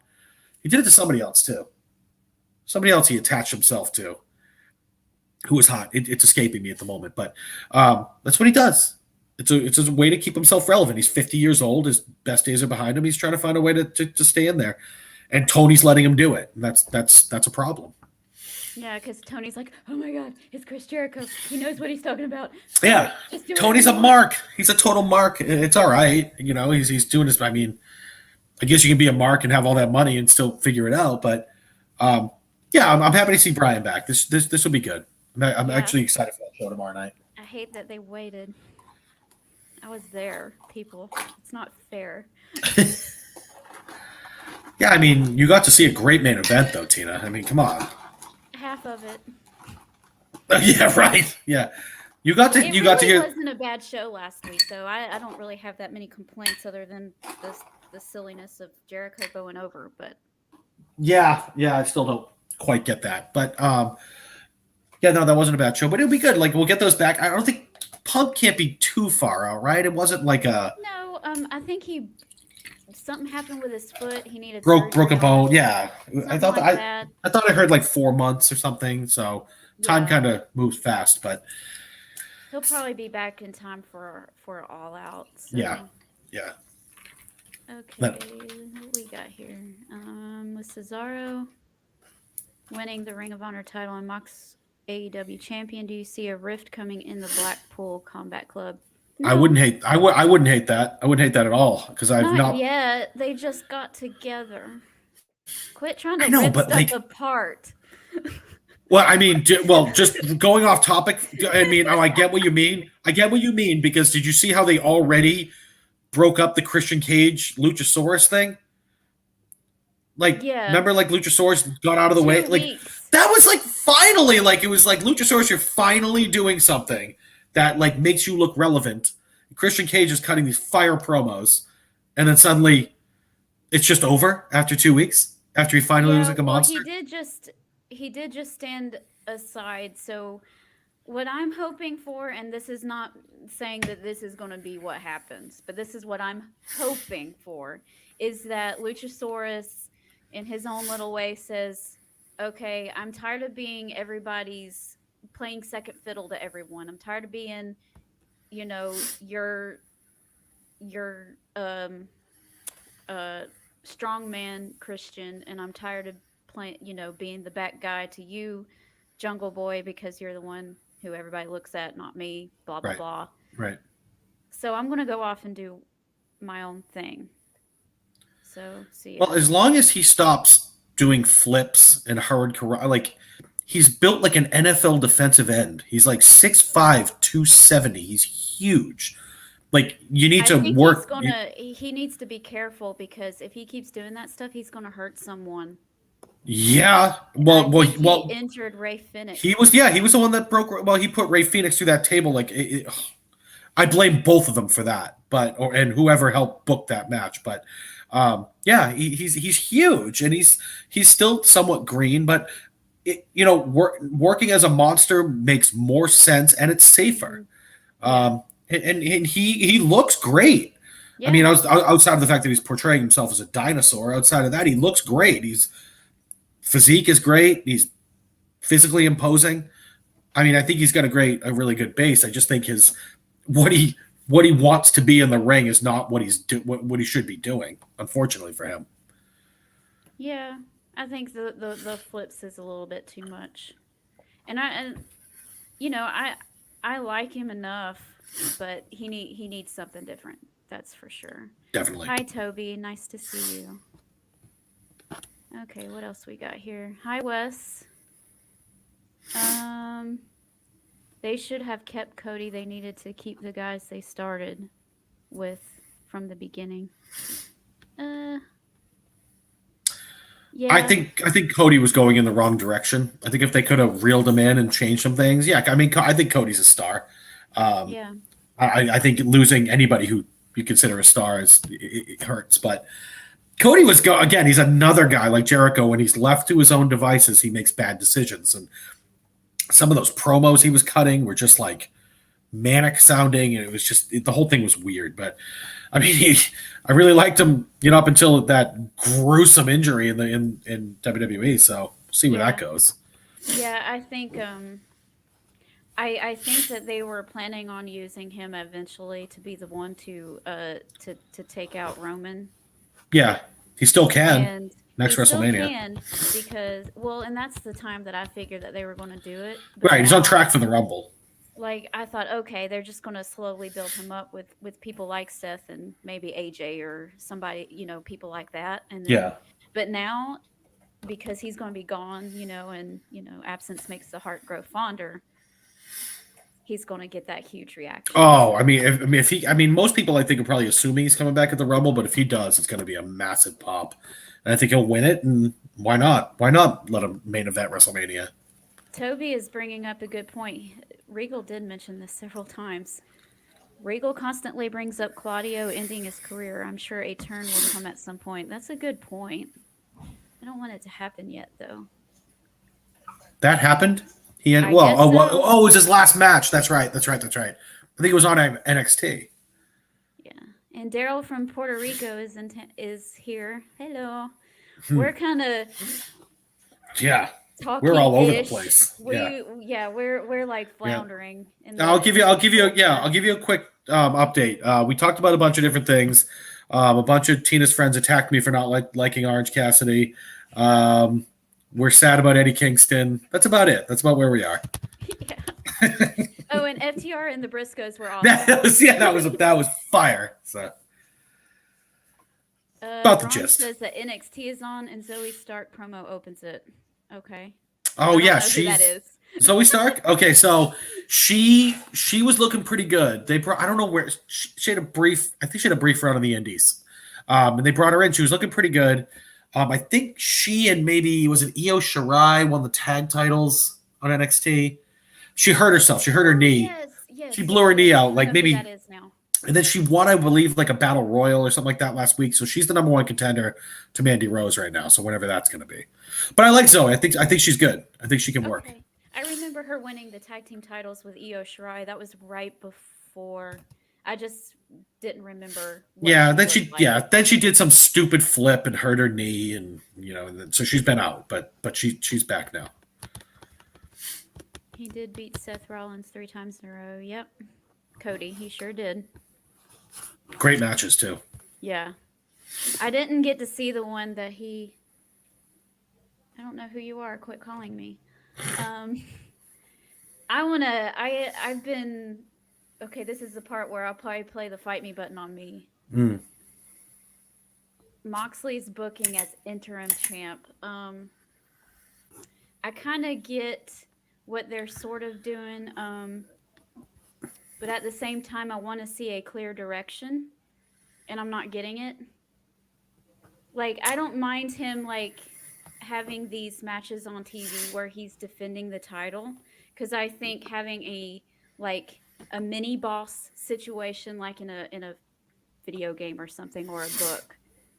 He did it to somebody else too. Somebody else he attached himself to, who was hot. It's escaping me at the moment, but that's what he does. It's a way to keep himself relevant. He's 50 years old. His best days are behind him. He's trying to find a way to stay in there, and Tony's letting him do it. And that's a problem. Yeah, because Tony's like, oh my God, it's Chris Jericho. He knows what he's talking about. Yeah, Tony's a mark. He's a total mark. It's all right. He's doing his. I mean, I guess you can be a mark and have all that money and still figure it out. But I'm happy to see Brian back. This will be good. I'm actually excited for that show tomorrow night. I hate that they waited. I was there, people. It's not fair. Yeah, I mean, you got to see a great main event, though, Tina. I mean, come on. Half of it. Yeah, right. Yeah, you got to hear. It wasn't a bad show last week, though. I don't really have that many complaints other than the silliness of Jericho going over. But yeah, I still don't quite get that. But no, that wasn't a bad show. But it'll be good. Like, we'll get those back. I don't think Punk can't be too far out, right? It wasn't like a I think something happened with his foot. He needed broke a bone. Yeah, I thought that. I thought I heard like 4 months or something. So time kind of moves fast, but he'll probably be back in time for All Out. So. Yeah. Okay, what we got here? With Cesaro winning the Ring of Honor title and Mox AEW champion, do you see a rift coming in the Blackpool Combat Club? No, I wouldn't hate that. I wouldn't hate that at all because I've not not. yet. They just got together. Quit trying to I know, rip but stuff like, apart. well, I mean, just going off topic. I mean, I get what you mean. I get what you mean because did you see how they already broke up the Christian Cage Luchasaurus thing? Like, Yeah. remember, like Luchasaurus got out of the 2 way. Like weeks. that was like finally, like it was like Luchasaurus, you're finally doing something that like makes you look relevant. Christian Cage is cutting these fire promos, and then suddenly it's just over after 2 weeks after he finally was like a monster. He did just stand aside. So what I'm hoping for, and this is not saying that this is going to be what happens, but this is what I'm hoping for, is that Luchasaurus in his own little way says, okay, I'm tired of being everybody's playing second fiddle to everyone. I'm tired of being, you know, your strong man Christian, and I'm tired of playing, you know, being the back guy to you, Jungle Boy, because you're the one who everybody looks at, not me, blah, blah, Right. blah. Right. So I'm going to go off and do my own thing. So, see ya. Well, as long as he stops doing flips and hard karate, like he's built like an NFL defensive end. He's like 6'5", 270. He's huge. Like you need to work. He needs to be careful because if he keeps doing that stuff, he's going to hurt someone. Yeah. He injured Ray Phoenix. He was the one that broke. Well, he put Ray Phoenix through that table. Like I blame both of them for that, and whoever helped book that match. But he's huge and he's still somewhat green, but working as a monster makes more sense and it's safer. And he looks great. Yeah. I mean, outside of the fact that he's portraying himself as a dinosaur, outside of that, he looks great. His physique is great. He's physically imposing. I mean, I think he's got a really good base. I just think what he wants to be in the ring is not what what he should be doing, unfortunately for him. Yeah, I think the flips is a little bit too much. And I like him enough, but he needs something different. That's for sure. Definitely. Hi, Toby. Nice to see you. Okay, what else we got here? Hi, Wes. They should have kept Cody. They needed to keep the guys they started with from the beginning. Yeah. I think Cody was going in the wrong direction. I think if they could have reeled him in and changed some things, I mean, I think Cody's a star. I think losing anybody who you consider a star it hurts, but Cody was again. He's another guy like Jericho. When he's left to his own devices, he makes bad decisions, and some of those promos he was cutting were just like manic sounding, and it was just the whole thing was weird. But I mean, I really liked him, up until that gruesome injury in WWE. So see where that goes. Yeah, I think I think that they were planning on using him eventually to be the one to take out Roman. Yeah, he still can. And next WrestleMania. Because and that's the time that I figured that they were going to do it. Right, he's on track for the Rumble. Like I thought, okay, they're just going to slowly build him up with people like Seth and maybe AJ or somebody, people like that. And then, but now, because he's going to be gone, and absence makes the heart grow fonder. He's going to get that huge reaction. Oh, I mean, most people I think are probably assuming he's coming back at the Rumble, but if he does, it's going to be a massive pop, and I think he'll win it. And why not? Why not let him main event WrestleMania? Toby is bringing up a good point. Regal did mention this several times. Regal constantly brings up Claudio ending his career. I'm sure a turn will come at some point. That's a good point. I don't want it to happen yet, though. That happened? It was his last match. That's right. I think it was on NXT. Yeah. And Daryl from Puerto Rico is here. Hello. We're kind of we're all over the place. We're like floundering. I'll give you a quick update. We talked about a bunch of different things. A bunch of Tina's friends attacked me for not liking Orange Cassidy. We're sad about Eddie Kingston. That's about it. That's about where we are. Yeah. Oh, and FTR and the Briscoes were awesome. that was fire. So about the Ron gist. says that NXT is on and Zoe Stark promo opens it. Okay. Oh yeah, that is. Zoe Stark. Okay, so she was looking pretty good. I don't know where she had a brief. I think she had a brief run on the Indies, and they brought her in. She was looking pretty good. I think she and maybe was it Io Shirai won the tag titles on NXT. She hurt herself. She hurt her knee. Yes. She blew her knee out. Like maybe. That is now. And then she won, I believe, like a battle royal or something like that last week. So she's the number one contender to Mandy Rose right now. So whenever that's going to be. But I like Zoe. I think she's good. I think she can work. Okay. I remember her winning the tag team titles with Io Shirai. That was right before. I just didn't remember. Then she did some stupid flip and hurt her knee, and so she's been out, but she's back now. He did beat Seth Rollins 3 times in a row. Yep. Cody, he sure did. Great matches too. Yeah. I didn't get to see the one that I don't know who you are. Quit calling me. I've been, okay, this is the part where I'll probably play the fight me button on me. Moxley's booking as interim champ. I kind of get what they're sort of doing. But at the same time, I want to see a clear direction, and I'm not getting it. Like, I don't mind him, like, having these matches on TV where he's defending the title, because I think having a mini boss situation, like in a video game or something, or a book,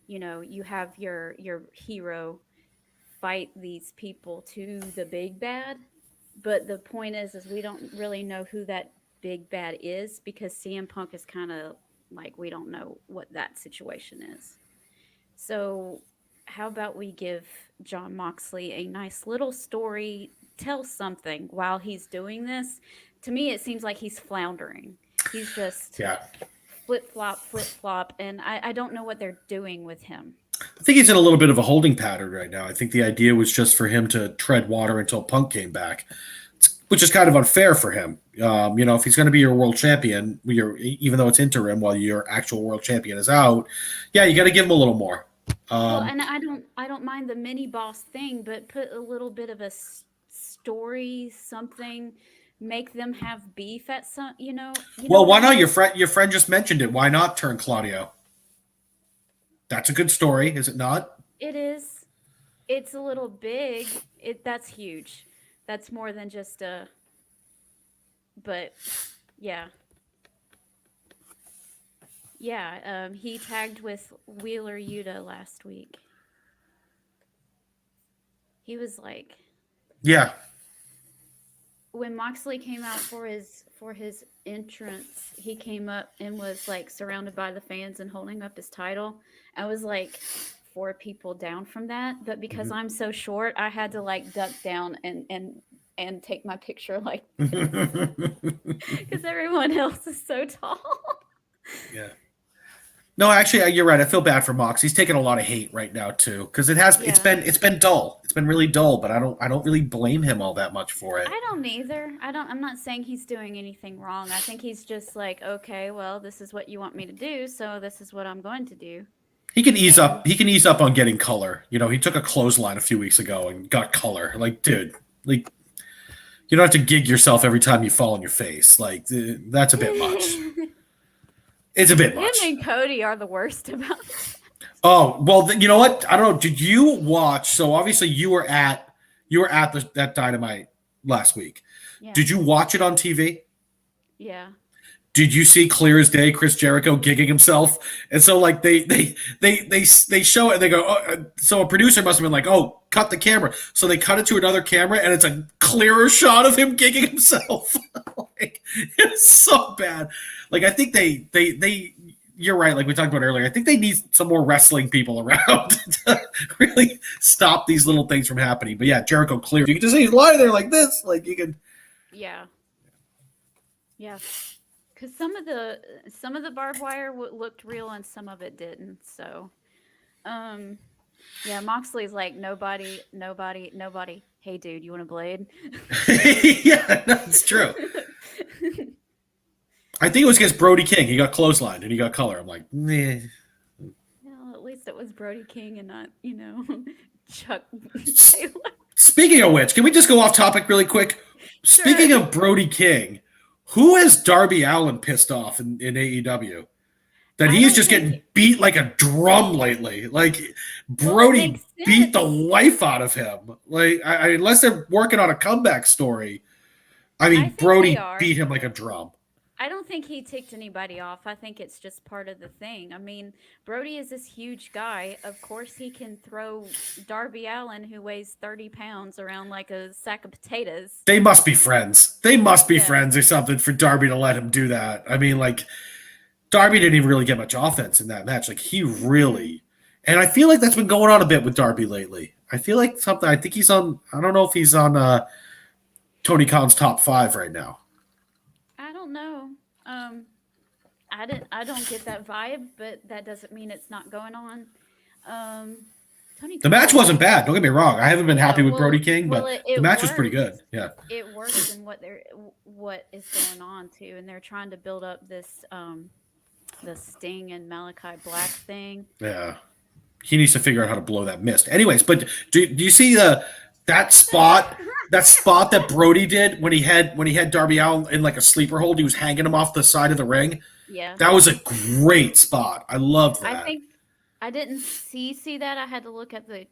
you have your hero fight these people to the big bad, but the point is we don't really know who that big bad is, because CM Punk is kind of like, we don't know what that situation is. So how about we give Jon Moxley a nice little story, tell something while he's doing this? To me, it seems like he's floundering. He's just flip-flop, and I don't know what they're doing with him. I think he's in a little bit of a holding pattern right now. I think the idea was just for him to tread water until Punk came back, which is kind of unfair for him. If he's going to be your world champion, even though it's interim while your actual world champion is out, you got to give him a little more. And I don't mind the mini boss thing, but put a little bit of a story, something, make them have beef at some, Well, why not? Your friend just mentioned it. Why not turn Claudio? That's a good story, is it not? It is. It's a little big. That's huge. That's more than just a. But yeah. Yeah, he tagged with Wheeler Yuta last week. He was like. Yeah. When Moxley came out for his entrance, he came up and was like surrounded by the fans and holding up his title. I was like 4 people down from that, but because I'm so short, I had to like duck down and take my picture like this because everyone else is so tall. Yeah. No, actually, you're right. I feel bad for Mox. He's taking a lot of hate right now too, because it's been dull. It's been really dull, but I don't really blame him all that much for it. I don't either. I'm not saying he's doing anything wrong. I think he's just like, okay, well, this is what you want me to do, so this is what I'm going to do. He can ease up. He can ease up on getting color. He took a clothesline a few weeks ago and got color. Like, dude, like, you don't have to gig yourself every time you fall on your face. Like, that's a bit much. It's a bit much. Him and Cody are the worst about it. Oh, well, you know what? I don't know. Did you watch? So obviously you were at that Dynamite last week. Yeah. Did you watch it on TV? Yeah. Did you see clear as day Chris Jericho gigging himself? And so like they show it and they go, oh, so a producer must have been like, oh, cut the camera. So they cut it to another camera and it's a clearer shot of him gigging himself. Like, it's so bad. Like, I think they you're right, like we talked about earlier. I think they need some more wrestling people around to really stop these little things from happening. But yeah, Jericho clear. You can just see he's lying there like this. Like you can. Yeah. Yeah. Because some of the barbed wire looked real and some of it didn't. So, yeah, Moxley's like nobody. Hey, dude, you want a blade? Yeah, that's true. I think it was against Brody King. He got clotheslined and he got color. I'm like, nah. Well, at least it was Brody King and not, Chuck Taylor. Speaking of which, can we just go off topic really quick? Sure. Speaking of Brody King, who has Darby Allin pissed off in AEW? That he's just getting beat like a drum lately. Like Brody beat the life out of him. Like unless they're working on a comeback story, I mean Brody beat him like a drum. I don't think he ticked anybody off. I think it's just part of the thing. I mean, Brody is this huge guy. Of course, he can throw Darby Allin, who weighs 30 pounds, around like a sack of potatoes. They must be friends. They must be friends or something for Darby to let him do that. I mean, like, Darby didn't even really get much offense in that match. Like, he really... And I feel like that's been going on a bit with Darby lately. I feel like something... I think he's on... I don't know if he's on Tony Khan's top 5 right now. I don't know. I don't get that vibe, but that doesn't mean it's not going on. The match wasn't bad. Don't get me wrong. I haven't been happy with Brody King, but the match was pretty good. Yeah, it works in what is going on too, and they're trying to build up this the Sting and Malachi Black thing. Yeah, he needs to figure out how to blow that mist. Anyways, but do you see that spot? That spot that Brody did when he had Darby Allin in like a sleeper hold, he was hanging him off the side of the ring. Yeah, that was a great spot. I loved that. I think I didn't see that. I had to look at the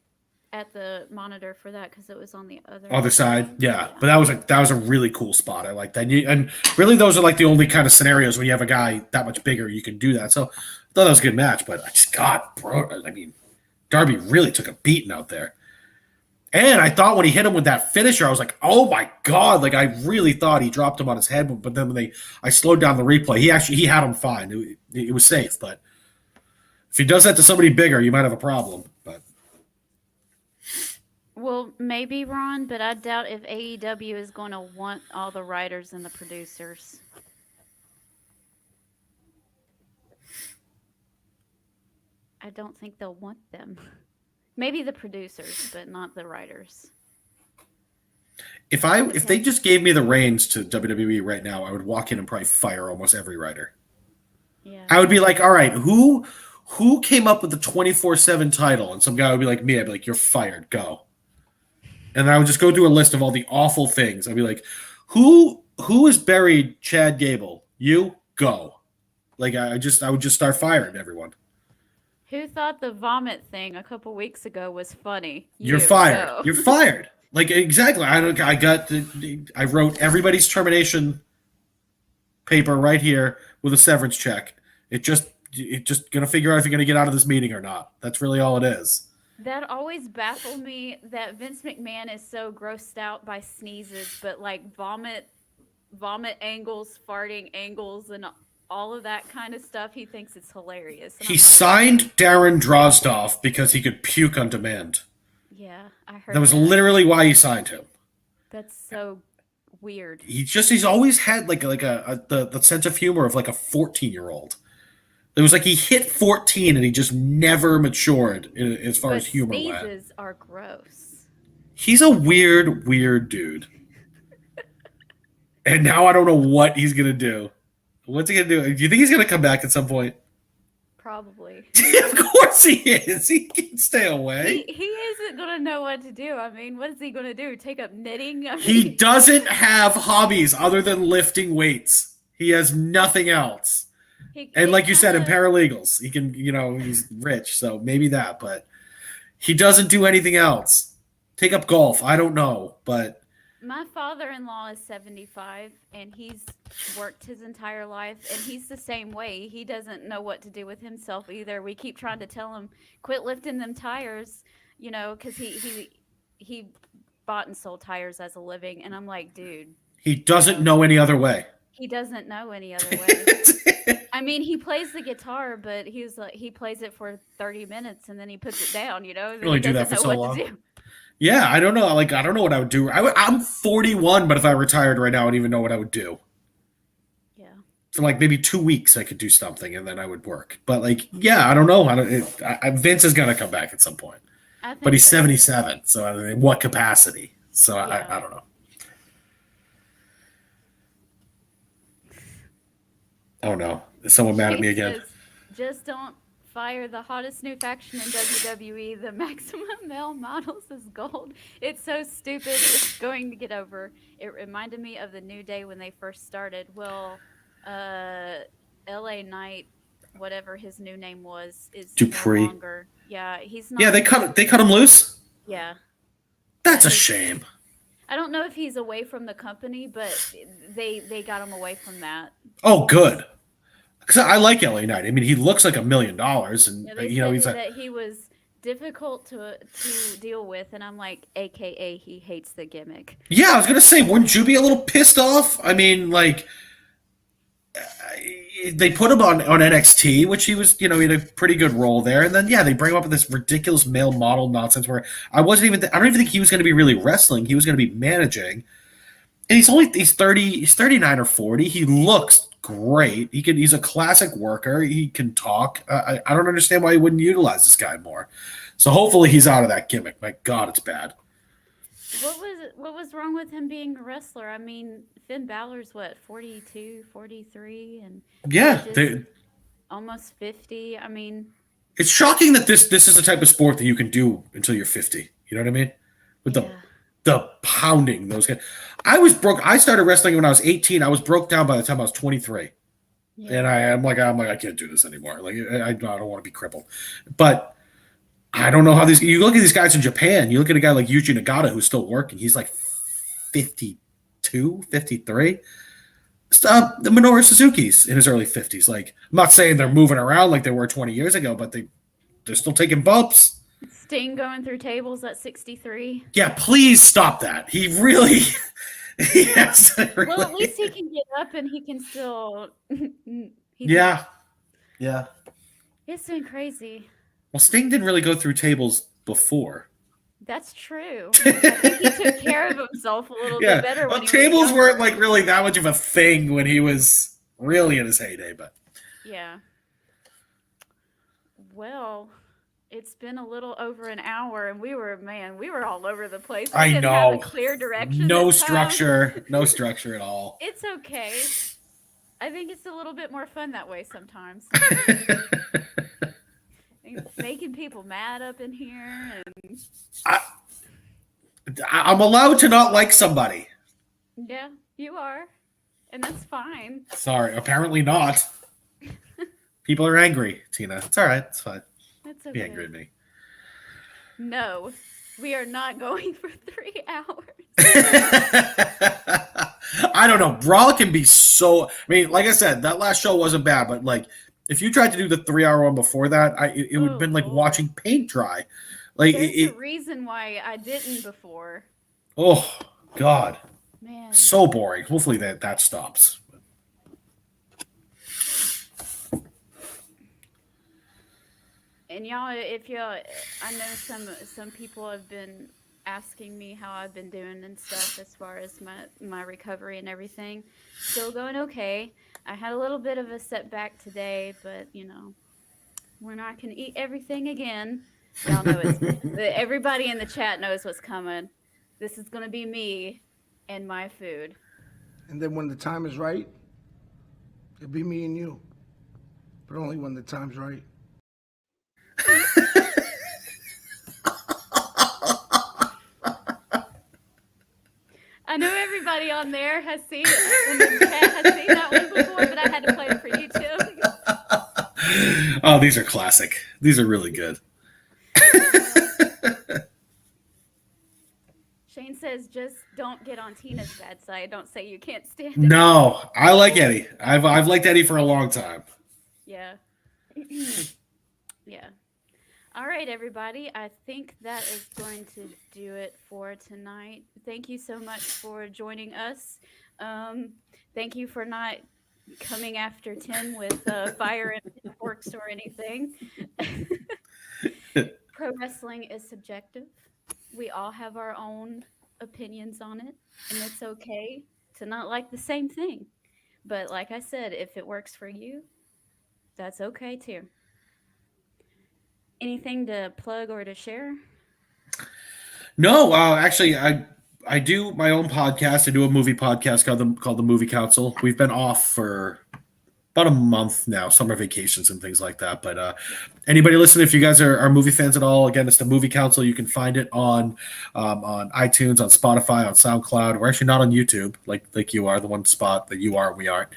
monitor for that because it was on the other side. Yeah, but that was a really cool spot. I like that. And really, those are like the only kind of scenarios when you have a guy that much bigger, you can do that. So I thought that was a good match. But I just Darby really took a beating out there. And I thought when he hit him with that finisher, I was like, oh my God. Like I really thought he dropped him on his head. But then when I slowed down the replay, he had him fine. It was safe. But if he does that to somebody bigger, you might have a problem. But well, maybe, Ron, but I doubt if AEW is going to want all the writers and the producers. I don't think they'll want them. Maybe the producers, but not the writers. If they just gave me the reins to WWE right now, I would walk in and probably fire almost every writer. Yeah. I would be like, all right, who came up with the 24/7 title? And some guy would be like me. I'd be like, you're fired. Go. And I would just go through a list of all the awful things. I'd be like, who has buried Chad Gable? You go. Like I would just start firing everyone. Who thought the vomit thing a couple weeks ago was funny? You're fired. So. You're fired. Like exactly. I wrote everybody's termination paper right here with a severance check. It just gonna figure out if you're gonna get out of this meeting or not. That's really all it is. That always baffled me that Vince McMahon is so grossed out by sneezes, but like vomit angles, farting angles, and all of that kind of stuff, he thinks it's hilarious. And he signed Darren Drozdov because he could puke on demand. Yeah, I heard that was literally why he signed him. That's so weird. He's always had the sense of humor of like a 14-year-old. It was like he hit 14 and he just never matured as far as humor went. Sneezes are gross. He's a weird dude. And now I don't know what he's gonna do. What's he gonna do? Do you think he's gonna come back at some point? Probably. Of course he is. He can stay away. He isn't gonna know what to do. I mean, what is he gonna do? Take up knitting? He doesn't have hobbies other than lifting weights. He has nothing else. And like you said, in paralegals, he can, he's rich, so maybe that, but he doesn't do anything else. Take up golf. I don't know, but. My father-in-law is 75, and he's worked his entire life, and he's the same way. He doesn't know what to do with himself either. We keep trying to tell him, quit lifting them tires, because he bought and sold tires as a living, and I'm like, dude. He doesn't know any other way. He doesn't know any other way. I mean, he plays the guitar, but he plays it for 30 minutes, and then he puts it down, Really do that for so long. Yeah, I don't know. I don't know what I would do. I'm 41, but if I retired right now, I don't even know what I would do. Yeah. for like maybe 2 weeks I could do something and then I would work. But like, yeah, I don't know. Vince is gonna come back at some point. I think But he's so. 77, so I mean, in what capacity? So Yeah. I don't know. Oh no, is someone mad at me again? Says, just don't fire the hottest new faction in WWE. The maximum male models is gold. It's so stupid. It's going to get over. It reminded me of the New Day when they first started. Well, LA Knight, whatever his new name was, is Dupree. no longer. Yeah, he's not. Yeah, they cut him loose. Yeah. That's a shame. I don't know if he's away from the company, but they got him away from that. Oh, good. Because I like LA Knight. I mean, he looks like $1 million, and Yeah, they he's said like, that he was difficult to deal with, and I'm like, AKA he hates the gimmick. yeah, I was gonna say, wouldn't you be a little pissed off? I mean, like, they put him on NXT, which he was, he had a pretty good role there, and then they bring him up with this ridiculous male model nonsense where I don't even think he was going to be really wrestling. He was going to be managing, and he's 39 or 40. He looks great. He's a classic worker. He can talk. I don't understand why he wouldn't utilize this guy more. So hopefully he's out of that gimmick. My God, it's bad. What was wrong with him being a wrestler? I mean, Finn Balor's 42, 43, and almost 50. I mean, it's shocking that this is the type of sport that you can do until you're 50. You know what I mean? With the pounding those guys. I started wrestling when I was 18. I was broke down by the time I was 23. Yeah. And I'm like, I can't do this anymore. Like, I don't want to be crippled. But I don't know how you look at these guys in Japan. You look at a guy like Yuji Nagata who's still working. He's like 52, 53. The Minoru Suzuki's in his early 50s. Like, I'm not saying they're moving around like they were 20 years ago, but they're still taking bumps. Sting going through tables at 63. Yeah, please stop that. He really... yes. Really. Well, at least he can get up and he can still... Yeah. It's been crazy. Well, Sting didn't really go through tables before. That's true. I think he took care of himself a little bit better. Well, tables weren't like really that much of a thing when he was really in his heyday, but yeah. Well, it's been a little over an hour, and we were all over the place. We didn't have a clear direction. No structure at all. It's okay. I think it's a little bit more fun that way sometimes. Making people mad up in here, and I'm allowed to not like somebody. Yeah, you are, and that's fine. Sorry, apparently not. People are angry, Tina. It's all right. It's fine. That's okay. Be angry at me. No, we are not going for 3 hours. I don't know. Raw can be so. I mean, like I said, that last show wasn't bad, but like, if you tried to do the 3-hour one before that, it would have been like watching paint dry. Like, there's a reason why I didn't before. Oh God, man, so boring. Hopefully that stops. And y'all, I know some people have been asking me how I've been doing and stuff as far as my recovery and everything. Still going okay. I had a little bit of a setback today, but we're not going to eat everything again. Y'all know everybody in the chat knows what's coming. This is going to be me and my food. And then when the time is right, it'll be me and you. But only when the time's right. I know everybody on there has seen it. In the chat has seen that one before, but I had to play it for you too. Oh, these are classic. These are really good. Shane says, just don't get on Tina's bad side. Don't say you can't stand it. No, I like Eddie. I've liked Eddie for a long time. Yeah. Yeah. All right, everybody. I think that is going to do it for tonight. Thank you so much for joining us. Thank you for not coming after Tim with fire and forks or anything. Pro wrestling is subjective. We all have our own opinions on it, and it's okay to not like the same thing. But like I said, if it works for you, that's okay too. Anything to plug or to share? No, actually, I do my own podcast. I do a movie podcast called the Movie Council. We've been off for about a month now, summer vacations and things like that. But anybody listening, if you guys are movie fans at all, again, it's the Movie Council. You can find it on iTunes, on Spotify, on SoundCloud. We're actually not on YouTube, like you are, the one spot that you are and we aren't.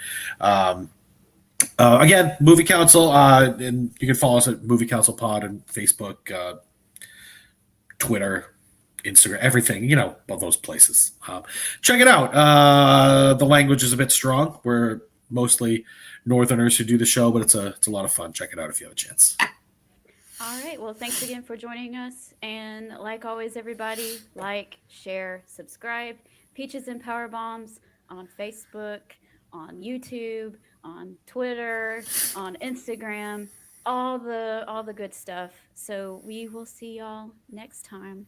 Again, Movie Council, and you can follow us at Movie Council Pod on Facebook, Twitter, Instagram, everything, all those places. Check it out. The language is a bit strong. We're mostly Northerners who do the show, but it's a lot of fun. Check it out if you have a chance. All right. Well, thanks again for joining us. And like always, everybody, like, share, subscribe. Peaches and Power Bombs on Facebook, on YouTube, on Twitter, on Instagram, all the good stuff. So we will see y'all next time.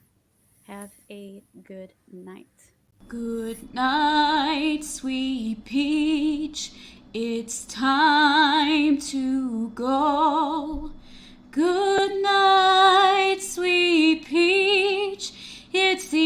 Have a good night. Good night, sweet peach. It's time to go. Good night, sweet peach. It's the